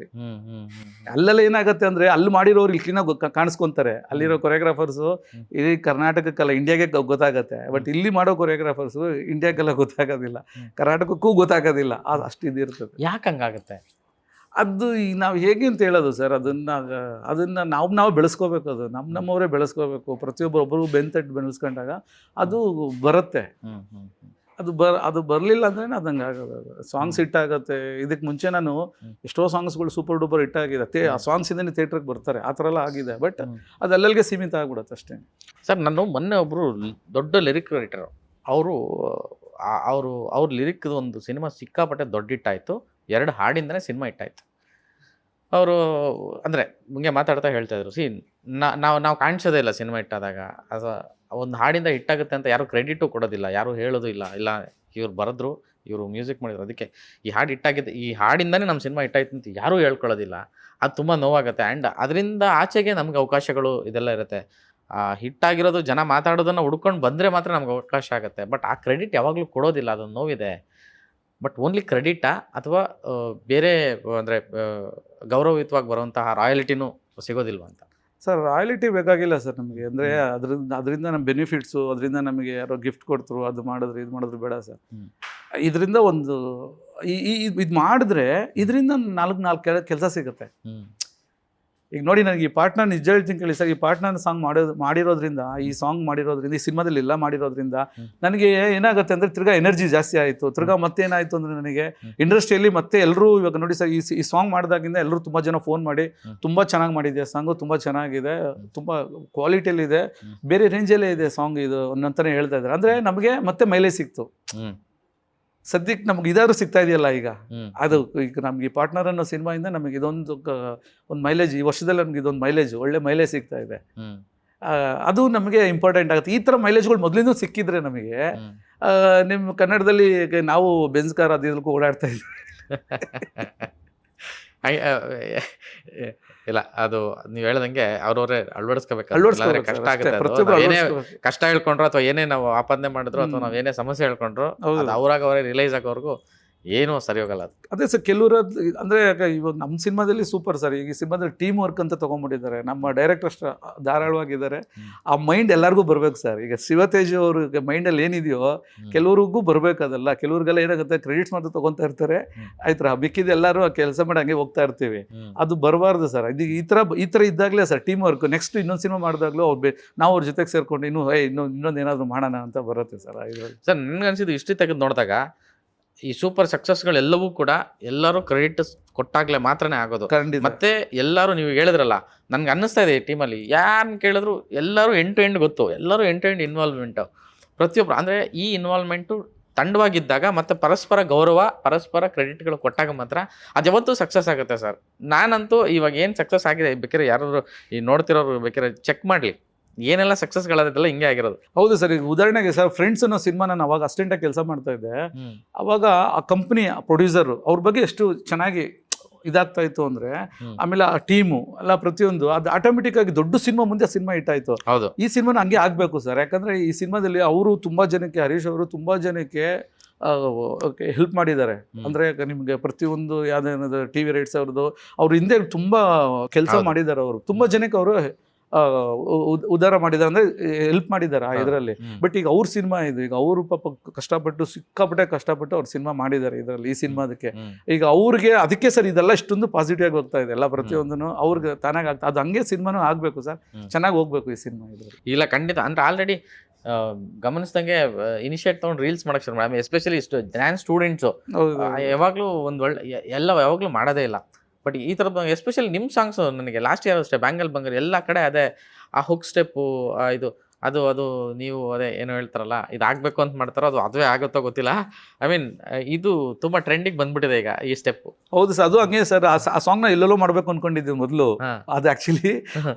ಅಲ್ಲೆಲ್ಲ ಏನಾಗುತ್ತೆ ಅಂದ್ರೆ, ಅಲ್ಲಿ ಮಾಡಿರೋರು ಇಲ್ಲಿ ಕ್ಲೀನಾಗಿ ಕಾಣಿಸ್ಕೊಂತಾರೆ. ಅಲ್ಲಿರೋ ಕೊರಿಯೋಗ್ರಾಫರ್ಸು ಇಡೀ ಕರ್ನಾಟಕಕ್ಕಲ್ಲ ಇಂಡಿಯಾಗೆ ಗೊತ್ತಾಗತ್ತೆ. ಬಟ್ ಇಲ್ಲಿ ಮಾಡೋ ಕೊರಿಯೋಗ್ರಾಫರ್ಸು ಇಂಡಿಯಾಕ್ಕೆಲ್ಲ ಗೊತ್ತಾಗೋದಿಲ್ಲ, ಕರ್ನಾಟಕಕ್ಕೂ ಗೊತ್ತಾಗೋದಿಲ್ಲ. ಅಷ್ಟು ಇದಿರ್ತದೆ. ಯಾಕೆ ಹಂಗಾಗುತ್ತೆ? ಅದು ಈಗ ನಾವು ಹೇಗೆ ಅಂತ ಹೇಳೋದು ಸರ್, ಅದನ್ನು ನಾವು ಬೆಳೆಸ್ಕೋಬೇಕು. ಅದು ನಮ್ಮವರೇ ಬೆಳೆಸ್ಕೋಬೇಕು. ಪ್ರತಿಯೊಬ್ಬರು ಬೆಂತಟ್ಟು ಬೆಳೆಸ್ಕೊಂಡಾಗ ಅದು ಬರುತ್ತೆ. ಅದು ಬರಲಿಲ್ಲ ಅಂದ್ರೆ ಅದು ಹಂಗೆ ಆಗೋದು. ಸಾಂಗ್ಸ್ ಹಿಟ್ಟಾಗುತ್ತೆ. ಇದಕ್ಕೆ ಮುಂಚೆ ನಾನು ಎಷ್ಟೋ ಸಾಂಗ್ಸ್ಗಳು ಸೂಪರ್ ಡೂಪರ್ ಹಿಟ್ಟಾಗಿದೆ, ಆ ಸಾಂಗ್ಸಿಂದನೇ ಥಿಯೇಟ್ರಿಗೆ ಬರ್ತಾರೆ, ಆ ಥರ ಎಲ್ಲ ಆಗಿದೆ. ಬಟ್ ಅದು ಅಲ್ಲಲ್ಲಿಗೆ ಸೀಮಿತ ಆಗ್ಬಿಡುತ್ತೆ ಅಷ್ಟೇ. ಸರ್, ನಾನು ಮೊನ್ನೆ ಒಬ್ಬರು ದೊಡ್ಡ ಲಿರಿಕ್ ರೈಟರು, ಅವ್ರ ಲಿರಿಕ್ದು ಒಂದು ಸಿನಿಮಾ ಸಿಕ್ಕಾಪಟ್ಟೆ ದೊಡ್ಡ ಹಿಟ್ಟಾಯಿತು. 2 ಹಾಡಿಂದನೇ ಸಿನಿಮಾ ಹಿಟ್ಟಾಯಿತು. ಅವರು ಅಂದರೆ ಮುಂಗೆ ಮಾತಾಡ್ತಾ ಹೇಳ್ತಾಯಿದ್ರು, ನಾವು ಕಾಣಿಸೋದೇ ಇಲ್ಲ ಸಿನಿಮಾ ಹಿಟ್ಟಾದಾಗ. ಅಥವಾ ಒಂದು ಹಾಡಿಂದ ಹಿಟ್ಟಾಗುತ್ತೆ ಅಂತ ಯಾರು ಕ್ರೆಡಿಟು ಕೊಡೋದಿಲ್ಲ, ಯಾರು ಹೇಳೋದು ಇಲ್ಲ. ಇವ್ರು ಬರೆದ್ರು, ಇವರು ಮ್ಯೂಸಿಕ್ ಮಾಡಿದ್ರು, ಅದಕ್ಕೆ ಈ ಹಾಡು ಹಿಟ್ಟಾಗಿದೆ, ಈ ಹಾಡಿಂದನೇ ನಮ್ಮ ಸಿನಿಮಾ ಹಿಟ್ಟಾಯ್ತು ಅಂತ ಯಾರೂ ಹೇಳ್ಕೊಳ್ಳೋದಿಲ್ಲ. ಅದು ತುಂಬ ನೋವಾಗುತ್ತೆ. ಆ್ಯಂಡ್ ಅದರಿಂದ ಆಚೆಗೆ ನಮ್ಗೆ ಅವಕಾಶಗಳು ಇದೆಲ್ಲ ಇರುತ್ತೆ. ಹಿಟ್ಟಾಗಿರೋದು ಜನ ಮಾತಾಡೋದನ್ನು ಹುಡ್ಕೊಂಡು ಬಂದರೆ ಮಾತ್ರ ನಮ್ಗೆ ಅವಕಾಶ ಆಗುತ್ತೆ. ಬಟ್ ಆ ಕ್ರೆಡಿಟ್ ಯಾವಾಗಲೂ ಕೊಡೋದಿಲ್ಲ, ಅದೊಂದು ನೋವಿದೆ. ಬಟ್ ಓನ್ಲಿ ಕ್ರೆಡಿಟಾ ಅಥವಾ ಬೇರೆ ಅಂದರೆ ಗೌರವಯುತವಾಗಿ ಬರುವಂತಹ ರಾಯಲ್ಟಿನೂ ಸಿಗೋದಿಲ್ವ ಅಂತ? ಸರ್, ರಾಯಲ್ಟಿ ಬೇಕಾಗಿಲ್ಲ ಸರ್ ನಮಗೆ. ಅಂದರೆ ಅದರಿಂದ ನಮ್ಮ ಬೆನಿಫಿಟ್ಸು, ಅದರಿಂದ ನಮಗೆ ಯಾರೋ ಗಿಫ್ಟ್ ಕೊಡ್ತರು, ಅದು ಮಾಡಿದ್ರು ಬೇಡ ಸರ್. ಇದರಿಂದ ಒಂದು ಇದು ಮಾಡಿದ್ರೆ ಇದರಿಂದ 4 ಕೆಲಸ ಸಿಗುತ್ತೆ. ಈಗ ನೋಡಿ, ನನಗೆ ಈ ಪಾರ್ಟ್ನರ್ ನಿಜ ಹೇಳ್ತೀನಿ ಕೇಳಿ ಸರ್, ಈ ಪಾರ್ಟ್ನರ್ ಸಾಂಗ್ ಮಾಡಿರೋದ್ರಿಂದ, ಈ ಸಿನಿಮಾದಲ್ಲಿ ಎಲ್ಲ ಮಾಡಿರೋದ್ರಿಂದ ನನಗೆ ಏನಾಗುತ್ತೆ ಅಂದರೆ ತಿರ್ಗಾ ಎನರ್ಜಿ ಜಾಸ್ತಿ ಆಯಿತು. ತಿರ್ಗಾ ಮತ್ತೆ ಏನಾಯಿತು ಅಂದರೆ, ನನಗೆ ಇಂಡಸ್ಟ್ರಿಯಲ್ಲಿ ಮತ್ತೆ ಎಲ್ಲರೂ ಇವಾಗ ನೋಡಿ ಸರ್, ಈ ಸಾಂಗ್ ಮಾಡಿದಾಗಿಂದ ಎಲ್ಲರೂ ತುಂಬ ಜನ ಫೋನ್ ಮಾಡಿ ತುಂಬ ಚೆನ್ನಾಗಿ ಮಾಡಿದೆ ಸಾಂಗು, ತುಂಬ ಚೆನ್ನಾಗಿದೆ, ತುಂಬ ಕ್ವಾಲಿಟಿಯಲ್ಲಿದೆ, ಬೇರೆ ರೇಂಜಲ್ಲೇ ಇದೆ ಸಾಂಗ್ ಇದು ಅನ್ನೋಂತಾನೆ ಹೇಳ್ತಾ ಇದ್ದಾರೆ. ಅಂದರೆ ನಮಗೆ ಮತ್ತೆ ಮೈಲೇಜ್ ಸಿಕ್ತು. ಸದ್ಯಕ್ಕೆ ನಮ್ಗೆ ಇದಾದ್ರೂ ಸಿಗ್ತಾ ಇದೆಯಲ್ಲ ಈಗ. ಅದು ಈಗ ನಮ್ಗೆ ಈ ಪಾರ್ಟ್ನರ್ ಅನ್ನೋ ಸಿನಿಮಾಯಿಂದ ನಮಗೆ ಒಂದು ಮೈಲೇಜ್, ಈ ವರ್ಷದಲ್ಲಿ ನಮ್ಗೆ ಇದೊಂದು ಮೈಲೇಜ್, ಒಳ್ಳೆ ಮೈಲೇಜ್ ಸಿಗ್ತಾ ಇದೆ. ಅದು ನಮಗೆ ಇಂಪಾರ್ಟೆಂಟ್ ಆಗುತ್ತೆ. ಈ ಥರ ಮೈಲೇಜ್ಗಳು ಮೊದಲಿಂದ ಸಿಕ್ಕಿದ್ರೆ ನಮಗೆ, ನಿಮ್ಮ ಕನ್ನಡದಲ್ಲಿ ನಾವು ಬೆಂಜ್ ಕಾರ್ ಅದಕ್ಕೂ ಓಡಾಡ್ತಾ ಇದ್ವಿ. ಇಲ್ಲ, ಅದು ನೀವು ಹೇಳ್ದಂಗೆ ಅವ್ರವ್ರೇ ಅಳವಡಿಸ್ಕೋಬೇಕು. ಕಷ್ಟ ಆಗುತ್ತೆ. ಏನೇ ಕಷ್ಟ ಹೇಳ್ಕೊಂಡ್ರು ಅಥವಾ ಏನೇ ನಾವು ಆಪಾದನೆ ಮಾಡಿದ್ರು ಅಥವಾ ನಾವು ಏನೇ ಸಮಸ್ಯೆ ಹೇಳ್ಕೊಂಡ್ರು, ಅವ್ರಾಗ ಅವರೇ ರಿಲೈಸ್ ಆಗೋವರೆಗೂ ಏನೂ ಸರಿ ಹೋಗಲ್ಲ ಅದು. ಅದೇ ಸರ್ ಕೆಲವರು ಅಂದರೆ ಇವಾಗ ನಮ್ಮ ಸಿನಿಮಾದಲ್ಲಿ ಸೂಪರ್ ಸರ್, ಈಗ ಈ ಸಿನಿಮಾದಲ್ಲಿ ಟೀಮ್ ವರ್ಕ್ ಅಂತ ತೊಗೊಂಡ್ಬಿಟ್ಟಿದ್ದಾರೆ, ನಮ್ಮ ಡೈರೆಕ್ಟರ್ ಅಷ್ಟು ಧಾರಾಳವಾಗಿದ್ದಾರೆ. ಆ ಮೈಂಡ್ ಎಲ್ಲರಿಗೂ ಬರ್ಬೇಕು ಸರ್. ಈಗ ಶಿವತೇಜ್ ಅವ್ರಿಗೆ ಮೈಂಡಲ್ಲಿ ಏನಿದೆಯೋ ಕೆಲವ್ರಿಗೂ ಬರ್ಬೇಕು ಅದೆಲ್ಲ. ಕೆಲವ್ರಿಗೆಲ್ಲ ಏನಾಗುತ್ತೆ ಕ್ರೆಡಿಟ್ಸ್ ಮಾತ್ರ ತೊಗೊತಾ ಇರ್ತಾರೆ, ಆಯ್ತು ಮಿಕ್ಕಿದ ಎಲ್ಲರೂ ಕೆಲಸ ಮಾಡಿ ಹಂಗೆ ಹೋಗ್ತಾ ಇರ್ತೀವಿ. ಅದು ಬರಬಾರ್ದು ಸರ್. ಇದು ಈ ಥರ ಇದ್ದಾಗಲೇ ಸರ್ ಟೀಮ್ ವರ್ಕ್. ನೆಕ್ಸ್ಟ್ ಇನ್ನೊಂದು ಸಿನಿಮಾ ಮಾಡಿದಾಗಲೂ ನಾವು ಅವ್ರ ಜೊತೆಗೆ ಸೇರ್ಕೊಂಡು ಇನ್ನೊಂದು ಏನಾದರೂ ಮಾಡೋಣ ಅಂತ ಬರುತ್ತೆ ಸರ್. ಸರ್ ನನಗನ್ಸಿದ್ದು ಹಿಸ್ಟ್ರಿ ತೆಗೆದು ನೋಡಿದಾಗ ಈ ಸೂಪರ್ ಸಕ್ಸಸ್ಗಳೆಲ್ಲವೂ ಕೂಡ ಎಲ್ಲರೂ ಕ್ರೆಡಿಟ್ ಕೊಟ್ಟಾಗಲೇ ಮಾತ್ರನೇ ಆಗೋದು. ಖಂಡಿತ. ಮತ್ತೆ ಎಲ್ಲರೂ ನೀವು ಹೇಳಿದ್ರಲ್ಲ, ನನಗೆ ಅನ್ನಿಸ್ತಾ ಇದೆ ಈ ಟೀಮಲ್ಲಿ ಯಾರನ್ನ ಕೇಳಿದ್ರು ಎಲ್ಲರೂ ಎಂಡ್ ಟು ಎಂಡ್ ಗೊತ್ತು, ಎಲ್ಲರೂ ಎಂಡ್ ಟು ಎಂಡ್ ಇನ್ವಾಲ್ವ್ಮೆಂಟು ಪ್ರತಿಯೊಬ್ಬರು. ಅಂದರೆ ಈ ಇನ್ವಾಲ್ವ್ಮೆಂಟು ತಂಡವಾಗಿದ್ದಾಗ ಮತ್ತು ಪರಸ್ಪರ ಗೌರವ, ಪರಸ್ಪರ ಕ್ರೆಡಿಟ್ಗಳು ಕೊಟ್ಟಾಗ ಮಾತ್ರ ಅದು ಯಾವತ್ತೂ ಸಕ್ಸಸ್ ಆಗುತ್ತೆ ಸರ್. ನಾನಂತೂ ಇವಾಗ ಏನು ಸಕ್ಸಸ್ ಆಗಿದೆ ಬೇಕಾದ್ರೆ ಯಾರಾದರೂ ಈ ನೋಡ್ತಿರೋರು ಬೇಕಾದ್ರೆ ಚೆಕ್ ಮಾಡಲಿ, ಏನೆಲ್ಲ ಸಕ್ಸಸ್ಗಳಾದೆಲ್ಲ ಹಿಂಗೆ ಆಗಿರೋದು. ಹೌದು ಸರ್. ಈಗ ಉದಾಹರಣೆಗೆ ಸರ್ ಫ್ರೆಂಡ್ಸ್ ಅನ್ನೋ ಸಿನಿಮಾ ನಾನು ಅವಾಗ ಅಸಿಸ್ಟೆಂಟಾಗಿ ಕೆಲಸ ಮಾಡ್ತಾ ಇದ್ದೆ. ಅವಾಗ ಆ ಕಂಪ್ನಿ ಪ್ರೊಡ್ಯೂಸರು ಅವ್ರ ಬಗ್ಗೆ ಎಷ್ಟು ಚೆನ್ನಾಗಿ ಇದಾಗ್ತಾ ಇತ್ತು ಅಂದರೆ, ಆಮೇಲೆ ಆ ಟೀಮು ಎಲ್ಲ ಪ್ರತಿಯೊಂದು ಅದು ಆಟೋಮೆಟಿಕ್ ಆಗಿ ದೊಡ್ಡ ಸಿನಿಮಾ ಮುಂದೆ ಸಿನಿಮಾ ಇಟ್ಟಾಯಿತು. ಹೌದು, ಈ ಸಿನಿಮಾನ ಹಂಗೆ ಆಗಬೇಕು ಸರ್. ಯಾಕಂದರೆ ಈ ಸಿನಿಮಾದಲ್ಲಿ ಅವರು ತುಂಬ ಜನಕ್ಕೆ, ಹರೀಶ್ ಅವರು ತುಂಬ ಜನಕ್ಕೆ ಹೆಲ್ಪ್ ಮಾಡಿದ್ದಾರೆ. ಅಂದರೆ ನಿಮಗೆ ಪ್ರತಿಯೊಂದು ಯಾವುದೇನಾದ್ರು ಟಿ ವಿ ರೈಟ್ಸ್ ಅವ್ರದ್ದು ಅವ್ರ ಹಿಂದೆ ತುಂಬ ಕೆಲಸ ಮಾಡಿದ್ದಾರೆ. ಅವರು ತುಂಬ ಜನಕ್ಕೆ ಅವರು ಉದ್ಧಾರ ಮಾಡಿದ್ದಾರೆ, ಅಂದರೆ ಹೆಲ್ಪ್ ಮಾಡಿದ್ದಾರೆ ಆ ಇದರಲ್ಲಿ. ಬಟ್ ಈಗ ಅವ್ರ ಸಿನಿಮಾ ಇದು, ಈಗ ಅವರು ಪಾಪ ಸಿಕ್ಕಾಪಟ್ಟೆ ಕಷ್ಟಪಟ್ಟು ಅವ್ರ ಸಿನಿಮಾ ಮಾಡಿದ್ದಾರೆ ಇದರಲ್ಲಿ, ಈ ಸಿನಿಮಾದಕ್ಕೆ. ಈಗ ಅವ್ರಿಗೆ ಅದಕ್ಕೆ ಸರ್ ಇದೆಲ್ಲ ಇಷ್ಟೊಂದು ಪಾಸಿಟಿವ್ ಆಗಿ ಹೋಗ್ತಾ ಇದೆ ಎಲ್ಲ ಪ್ರತಿಯೊಂದನ್ನು ಅವ್ರಿಗೆ ತಾನಾಗಿ ಆಗ್ತಾ. ಅದು ಹಂಗೆ ಸಿನಿಮಾನು ಆಗಬೇಕು ಸರ್, ಚೆನ್ನಾಗಿ ಹೋಗ್ಬೇಕು ಈ ಸಿನಿಮಾ ಇದರಲ್ಲಿ. ಇಲ್ಲ ಖಂಡಿತ. ಅಂದರೆ ಆಲ್ರೆಡಿ ಗಮನಿಸ್ದಂಗೆ ಇನಿಷಿಯೇಟ್ ತೊಗೊಂಡು ರೀಲ್ಸ್ ಮಾಡಕ್ಕೆ ಶುರು ಮಾಡಿ, ಎಸ್ಪೆಷಲಿ ಸ್ಟೂಡೆಂಟ್ಸು ಯಾವಾಗಲೂ ಒಂದು ಒಳ್ಳೆ ಯಾವಾಗಲೂ ಮಾಡೋದೇ ಇಲ್ಲ. ಬಟ್ ಈ ಥರದ್ದು ಎಸ್ಪೆಷಲಿ ನಿಮ್ಮ ಸಾಂಗ್ಸು ನನಗೆ ಲಾಸ್ಟ್ ಇಯರ್ ಅಷ್ಟೇ ಬ್ಯಾಂಗಲ್ ಬಂಗರ್ ಎಲ್ಲ ಕಡೆ ಅದೇ ಆ ಹುಕ್ ಸ್ಟೆಪ್ಪು ಇದು ಅದು ನೀವು ಅದೇ ಏನೋ ಹೇಳ್ತಾರಲ್ಲ, ಇದು ಆಗಬೇಕು ಅಂತ ಮಾಡ್ತಾರೋ ಅದುವೇ ಆಗುತ್ತೋ ಗೊತ್ತಿಲ್ಲ. ಐ ಮೀನ್ ಇದು ತುಂಬ ಟ್ರೆಂಡಿಗೆ ಬಂದ್ಬಿಟ್ಟಿದೆ ಈಗ ಈ ಸ್ಟೆಪ್ಪು. ಹೌದು ಸರ್, ಅದು ಹಂಗೆ ಸರ್. ಆ ಸಾಂಗ್ನ ಎಲ್ಲೆಲ್ಲೋ ಮಾಡಬೇಕು ಅನ್ಕೊಂಡಿದ್ದು ಮೊದಲು. ಅದು ಆ್ಯಕ್ಚುಲಿ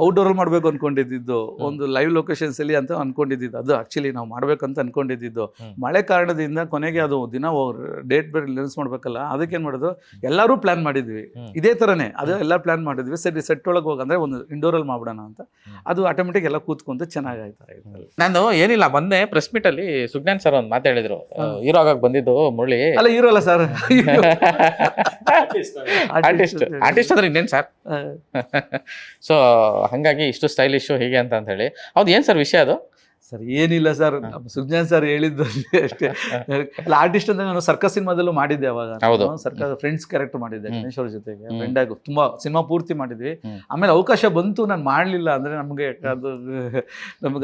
ಔಟ್ಡೋರಲ್ಲಿ ಮಾಡಬೇಕು ಅನ್ಕೊಂಡಿದ್ದು, ಒಂದು ಲೈವ್ ಲೊಕೇಶನ್ಸಲ್ಲಿ ಅಂತ ಅನ್ಕೊಂಡಿದ್ದು. ಅದು ಆ್ಯಕ್ಚುಲಿ ನಾವು ಮಾಡ್ಬೇಕಂತ ಅನ್ಕೊಂಡಿದ್ದು. ಮಳೆ ಕಾರಣದಿಂದ ಕೊನೆಗೆ ಅದು ದಿನ ಡೇಟ್ ಬೇರೆ ರಿಲೀಸ್ ಮಾಡ್ಬೇಕಲ್ಲ, ಅದಕ್ಕೇನು ಮಾಡೋದು ಎಲ್ಲರೂ ಪ್ಲಾನ್ ಮಾಡಿದ್ವಿ ಇದೇ ಥರನೇ. ಅದು ಎಲ್ಲ ಪ್ಲಾನ್ ಮಾಡಿದ್ವಿ. ಸರಿ ಸೆಟ್ ಒಳಗೆ ಹೋಗಿ ಅಂದರೆ ಒಂದು ಇಂಡೋರಲ್ಲಿ ಮಾಡ್ಬಿಡೋಣ ಅಂತ. ಅದು ಆಟೋಮೆಟಿಕ್ ಎಲ್ಲ ಕೂತ್ಕೊಂತ ಚೆನ್ನಾಗಾಯ್ತು. ನಾನು ಏನಿಲ್ಲ, ಬಂದೆ ಪ್ರೆಸ್ ಮೀಟ್ ಅಲ್ಲಿ ಸುಜ್ಞಾನ್ ಸರ್ ಒಂದು ಮಾತು ಹೇಳಿದ್ರು, ಹೀರೋ ಆಗಕ್ಕೆ ಬಂದಿದ್ದು ಮುರಳಿ ಅಲ್ಲ, ಹೀರೋ ಅಲ್ಲ ಸರ್, ಆರ್ಟಿಸ್ಟ್ ಅಂದ್ರೆ ಇನ್ನೇನು ಸರ್. ಸೊ ಹಾಗಾಗಿ ಇಷ್ಟು ಸ್ಟೈಲಿಶು ಹೀಗೆ ಅಂತ ಹೇಳಿ. ಹೌದು, ಏನು ಸರ್ ವಿಷಯ ಅದು? ಸರ್ ಏನಿಲ್ಲ ಸರ್, ಸುಜ್ಞಾನ್ ಸರ್ ಹೇಳಿದ್ದು ಅಷ್ಟೇ. ಆರ್ಟಿಸ್ಟ್ ಅಂತ ನಾನು ಸರ್ಕಸ್ ಸಿನಿಮಾದಲ್ಲೂ ಮಾಡಿದ್ದೆ ಅವಾಗ. ಸರ್ಕಸ್ ಫ್ರೆಂಡ್ಸ್ ಕ್ಯಾರೆಕ್ಟರ್ ಮಾಡಿದ್ದೆ ಗಣೇಶ್ ಅವ್ರ ಜೊತೆಗೆ. ಫ್ರೆಂಡ್ ಆಗಿ ತುಂಬಾ ಸಿನಿಮಾ ಪೂರ್ತಿ ಮಾಡಿದ್ವಿ. ಆಮೇಲೆ ಅವಕಾಶ ಬಂತು, ನಾನು ಮಾಡಲಿಲ್ಲ. ಅಂದರೆ ನಮಗೆ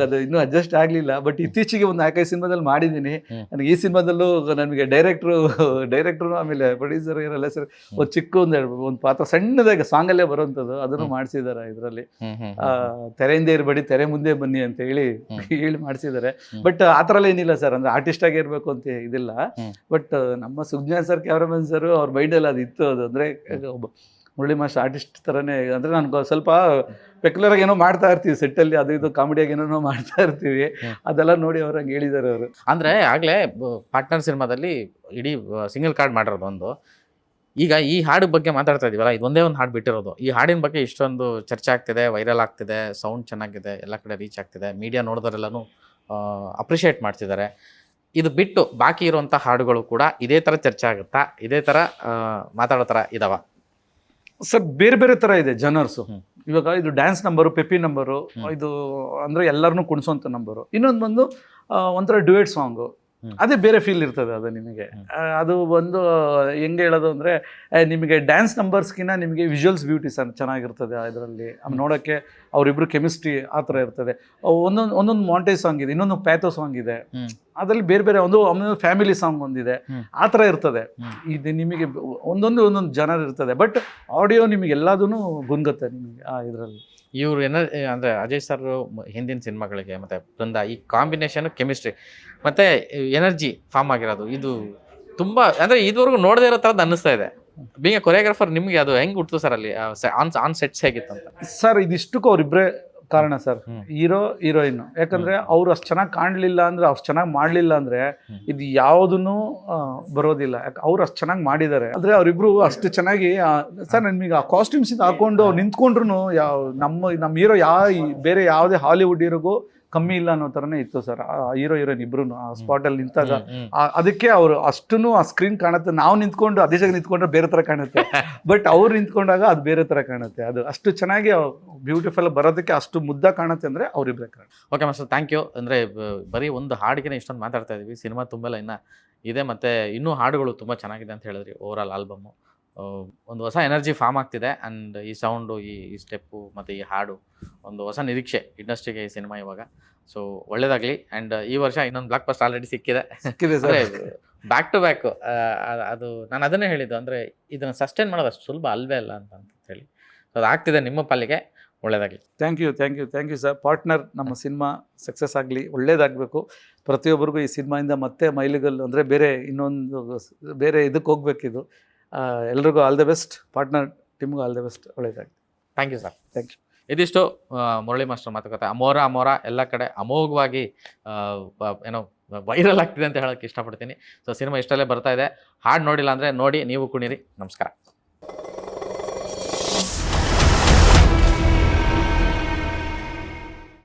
ಅದು ಇನ್ನೂ ಅಡ್ಜಸ್ಟ್ ಆಗಲಿಲ್ಲ. ಬಟ್ ಇತ್ತೀಚೆಗೆ ಒಂದು 4-5 ಸಿನಿಮಾದಲ್ಲಿ ಮಾಡಿದ್ದೀನಿ. ನನಗೆ ಈ ಸಿನಿಮಾದಲ್ಲೂ ನನಗೆ ಡೈರೆಕ್ಟ್ರು ಆಮೇಲೆ ಪ್ರೊಡ್ಯೂಸರ್ ಇರಲ್ಲ ಸರ್, ಒಂದು ಚಿಕ್ಕ ಒಂದು ಪಾತ್ರ ಸಣ್ಣದಾಗಿ ಸಾಂಗಲ್ಲೇ ಬರೋಂಥದ್ದು ಅದನ್ನು ಮಾಡಿಸಿದ್ದಾರೆ ಇದರಲ್ಲಿ. ತೆರೆಯಿಂದ ಇರಬೇಡಿ, ತೆರೆ ಮುಂದೆ ಬನ್ನಿ ಅಂತ ಹೇಳಿ ಮಾಡಿಸಿದ್ದಾರೆ. ಬಟ್ ಆ ಥರ ಏನಿಲ್ಲ ಸರ್, ಅಂದ್ರೆ ಆರ್ಟಿಸ್ಟ್ ಆಗಿ ಇರಬೇಕು ಅಂತ ಇದಿಲ್ಲ. ಬಟ್ ನಮ್ಮ ಸುಜ್ಞಾನ್ ಸರ್, ಕ್ಯಾಮ್ರಾಮನ್ ಸರ್, ಅವ್ರ ಮೈಂಡಲ್ಲಿ ಅದು ಇತ್ತು. ಅದು ಅಂದರೆ ಒಬ್ಬ ಮುರಳಿ ಮಾಸ್ಟರ್ ಆರ್ಟಿಸ್ಟ್ ಥರನೇ. ಅಂದರೆ ನಾನು ಸ್ವಲ್ಪ ಪೆಕ್ಯುಲರ್ ಆಗಿ ಏನೋ ಮಾಡ್ತಾ ಇರ್ತೀವಿ ಸೆಟ್ಟಲ್ಲಿ, ಅದು ಇದು ಕಾಮಿಡಿಯಾಗಿ ಏನೋ ಮಾಡ್ತಾ ಇರ್ತೀವಿ. ಅದೆಲ್ಲ ನೋಡಿ ಅವ್ರು ಹಂಗೆ ಹೇಳಿದ್ದಾರೆ ಅವರು. ಅಂದರೆ ಆಗಲೇ ಪಾರ್ಟ್ನರ್ ಸಿನಿಮಾದಲ್ಲಿ ಇಡೀ ಸಿಂಗಲ್ ಕಾರ್ಡ್ ಮಾಡಿರೋದು ಒಂದು. ಈಗ ಈ ಹಾಡು ಬಗ್ಗೆ ಮಾತಾಡ್ತಾ ಇದೀವಲ್ಲ, ಇದೊಂದೇ ಒಂದು ಹಾಡು ಬಿಟ್ಟಿರೋದು. ಈ ಹಾಡಿನ ಬಗ್ಗೆ ಇಷ್ಟೊಂದು ಚರ್ಚೆ ಆಗ್ತಿದೆ, ವೈರಲ್ ಆಗ್ತಿದೆ, ಸೌಂಡ್ ಚೆನ್ನಾಗಿದೆ, ಎಲ್ಲ ಕಡೆ ರೀಚ್ ಆಗ್ತಿದೆ, ಮೀಡಿಯಾ ನೋಡಿದರೆಲ್ಲನೂ ಅಪ್ರಿಷಿಯೇಟ್ ಮಾಡ್ತಿದ್ದಾರೆ. ಇದು ಬಿಟ್ಟು ಬಾಕಿ ಇರುವಂಥ ಹಾಡುಗಳು ಕೂಡ ಇದೇ ಥರ ಚರ್ಚೆ ಆಗುತ್ತಾ, ಇದೇ ಥರ ಮಾತಾಡೋ ಥರ ಇದಾವ? ಸರ್ ಬೇರೆ ಬೇರೆ ಥರ ಇದೆ ಜನರ್ಸು. ಇವಾಗ ಇದು ಡ್ಯಾನ್ಸ್ ನಂಬರು, ಪೆಪ್ಪಿ ನಂಬರು, ಇದು ಅಂದರೆ ಎಲ್ಲರನ್ನೂ ಕುಣಿಸೋಂಥ ನಂಬರು. ಇನ್ನೊಂದು ಬಂದು ಒಂಥರ ಡ್ಯುಯೆಟ್ ಸಾಂಗು, ಅದೇ ಬೇರೆ ಫೀಲ್ ಇರ್ತದೆ. ಅದು ನಿಮಗೆ ಅದು ಒಂದು ಹೆಂಗೆ ಹೇಳೋದು ಅಂದರೆ, ನಿಮಗೆ ಡ್ಯಾನ್ಸ್ ನಂಬರ್ಸ್ಗಿನ್ನ ನಿಮಗೆ ವಿಜುವಲ್ಸ್ ಬ್ಯೂಟಿ ಚೆನ್ನಾಗಿರ್ತದೆ ಇದರಲ್ಲಿ. ನೋಡೋಕ್ಕೆ ಅವರಿಬ್ಬರು ಕೆಮಿಸ್ಟ್ರಿ ಆ ಥರ ಇರ್ತದೆ. ಒಂದೊಂದು ಮಾಂಟೇಜ್ ಸಾಂಗ್ ಇದೆ, ಇನ್ನೊಂದು ಪ್ಯಾಥೋ ಸಾಂಗ್ ಇದೆ. ಅದರಲ್ಲಿ ಬೇರೆ ಬೇರೆ ಒಂದು ಫ್ಯಾಮಿಲಿ ಸಾಂಗ್ ಒಂದಿದೆ, ಆ ಥರ ಇರ್ತದೆ. ಇದು ನಿಮಗೆ ಒಂದೊಂದು ಜನರು ಇರ್ತದೆ. ಬಟ್ ಆಡಿಯೋ ನಿಮಗೆ ಎಲ್ಲದೂ ಗುಂಗುತ್ತೆ ನಿಮಗೆ ಆ ಇದರಲ್ಲಿ. ಇವರು ಅಂದರೆ ಅಜಯ್ ಸರ್ ಹಿಂದಿನ ಸಿನಿಮಾಗಳಿಗೆ ಮತ್ತು ಬೃಂದ, ಈ ಕಾಂಬಿನೇಷನ್ ಕೆಮಿಸ್ಟ್ರಿ ಮತ್ತು ಎನರ್ಜಿ ಫಾರ್ಮ್ ಆಗಿರೋದು, ಇದು ತುಂಬ ಅಂದರೆ ಇದುವರೆಗೂ ನೋಡದೇ ಇರೋ ಥರದ್ದು ಅನ್ನಿಸ್ತಾ ಇದೆ. ಬೀಂಗ್ ಎ ಕೊರಿಯೋಗ್ರಾಫರ್ ನಿಮಗೆ ಅದು ಹೆಂಗೆ ಹುಡ್ತು ಸರ್ ಅಲ್ಲಿ ಆನ್ ಸೆಟ್ಸ್ ಹೇಗಿತ್ತು ಅಂತ? ಸರ್ ಇದಿಷ್ಟಕ್ಕೂ ಅವರಿಬ್ಬರೇ ಕಾರಣ ಸರ್, ಹೀರೋ ಹೀರೋಯಿನ್. ಯಾಕಂದರೆ ಅವರು ಅಷ್ಟು ಚೆನ್ನಾಗಿ ಕಾಣಲಿಲ್ಲ ಅಂದರೆ, ಅಷ್ಟು ಚೆನ್ನಾಗಿ ಮಾಡಲಿಲ್ಲ ಅಂದರೆ ಇದು ಯಾವುದೂ ಬರೋದಿಲ್ಲ. ಯಾಕೆ ಅವ್ರು ಅಷ್ಟು ಚೆನ್ನಾಗಿ ಮಾಡಿದ್ದಾರೆ. ಆದರೆ ಅವರಿಬ್ಬರು ಅಷ್ಟು ಚೆನ್ನಾಗಿ ಸರ್, ನಮಗೆ ಆ ಕಾಸ್ಟ್ಯೂಮ್ಸಿಂದ ಹಾಕೊಂಡು ಅವ್ರು ನಿಂತ್ಕೊಂಡ್ರು ನಮ್ಮ ಹೀರೋ ಬೇರೆ ಯಾವುದೇ ಹಾಲಿವುಡ್ ಹೀರೋಗೂ ಕಮ್ಮಿ ಇಲ್ಲ ಅನ್ನೋ ಥರನೇ ಇತ್ತು ಸರ್. ಹೀರೋ ಹೀರೋಯಿನ್ ಇಬ್ರು ಆ ಸ್ಪಾಟಲ್ಲಿ ನಿಂತಾಗ ಅದಕ್ಕೆ ಅವರು ಅಷ್ಟೂ ಆ ಸ್ಕ್ರೀನ್ ಕಾಣುತ್ತೆ. ನಾವು ನಿಂತ್ಕೊಂಡು ಅದೇ ಜಾಗ ನಿಂತ್ಕೊಂಡ್ರೆ ಬೇರೆ ಥರ ಕಾಣುತ್ತೆ, ಬಟ್ ಅವ್ರು ನಿಂತ್ಕೊಂಡಾಗ ಅದು ಬೇರೆ ಥರ ಕಾಣುತ್ತೆ. ಅದು ಅಷ್ಟು ಚೆನ್ನಾಗಿ ಬ್ಯೂಟಿಫುಲ್ ಬರೋದಕ್ಕೆ ಅಷ್ಟು ಮುದ್ದ ಕಾಣುತ್ತೆ ಅಂದರೆ ಅವರಿಬ್ಬರೇ ಕಾರಣ. Okay master, thank you. ಅಂದರೆ ಬರೀ ಒಂದು ಹಾಡಿಗೆ ಇಷ್ಟೊಂದು ಮಾತಾಡ್ತಾ ಇದ್ದೀವಿ, ಸಿನಿಮಾ ತುಂಬೆಲ್ಲ ಇನ್ನೂ ಇದೆ, ಮತ್ತು ಇನ್ನೂ ಹಾಡುಗಳು ತುಂಬ ಚೆನ್ನಾಗಿದೆ ಅಂತ ಹೇಳಿದ್ರಿ. ಓವರಾಲ್ ಆಲ್ಬಮ್ಮು ಒಂದು ಹೊಸ ಎನರ್ಜಿ ಫಾರ್ಮ್ ಆಗ್ತಿದೆ. ಆ್ಯಂಡ್ ಈ ಸೌಂಡು, ಈ ಸ್ಟೆಪ್ಪು ಮತ್ತು ಈ ಹಾಡು ಒಂದು ಹೊಸ ನಿರೀಕ್ಷೆ ಇಂಡಸ್ಟ್ರಿಗೆ ಈ ಸಿನಿಮಾ ಇವಾಗ. ಸೊ ಒಳ್ಳೇದಾಗಲಿ. ಆ್ಯಂಡ್ ಈ ವರ್ಷ ಇನ್ನೊಂದು ಬ್ಲಾಕ್ ಬಸ್ಟರ್ ಆಲ್ರೆಡಿ ಸಿಕ್ಕಿದೆ ಸರ್. Back to back. ಅದು ನಾನು ಅದನ್ನೇ ಹೇಳಿದ್ದು, ಅಂದರೆ ಇದನ್ನು ಸಸ್ಟೈನ್ ಮಾಡೋದು ಅಷ್ಟು ಸುಲಭ ಅಲ್ವೇ ಅಲ್ಲ ಅಂತ ಹೇಳಿ. ಸೊ ಅದು ಆಗ್ತಿದೆ ನಿಮ್ಮ ಪಾಲಿಗೆ. ಒಳ್ಳೇದಾಗಲಿ. Thank you sir. ಪಾರ್ಟ್ನರ್, ನಮ್ಮ ಸಿನಿಮಾ ಸಕ್ಸಸ್ ಆಗಲಿ, ಒಳ್ಳೇದಾಗಬೇಕು. ಪ್ರತಿಯೊಬ್ಬರಿಗೂ ಈ ಸಿನಿಮಾಯಿಂದ ಮತ್ತೆ ಮೈಲಿಗಲ್ಲು ಅಂದರೆ ಬೇರೆ ಇದಕ್ಕೆ ಹೋಗ್ಬೇಕಿದು. ಎಲ್ರಿಗೂ ಆಲ್ ದ ಬೆಸ್ಟ್. ಪಾರ್ಟ್ನರ್ ಟೀಮ್ಗೂ ಆಲ್ ದ ಬೆಸ್ಟ್. ಒಳ್ಳೇದಾಗಲಿ. Thank you sir. Thank you. ಇದಿಷ್ಟು ಮುರಳಿ ಮಾಸ್ಟರ್ ಮಾತುಕತೆ. ಅಮೋರ ಎಲ್ಲ ಕಡೆ ಅಮೋಘವಾಗಿ ಏನೋ ವೈರಲ್ ಆಗ್ತಿದೆ ಅಂತ ಹೇಳೋಕ್ಕೆ ಇಷ್ಟಪಡ್ತೀನಿ. ಸೊ ಸಿನಿಮಾ ಇಷ್ಟಲ್ಲೇ ಬರ್ತಾ ಇದೆ. ಹಾಡು ನೋಡಿಲ್ಲ ಅಂದರೆ ನೋಡಿ, ನೀವು ಕುಣಿರಿ. ನಮಸ್ಕಾರ.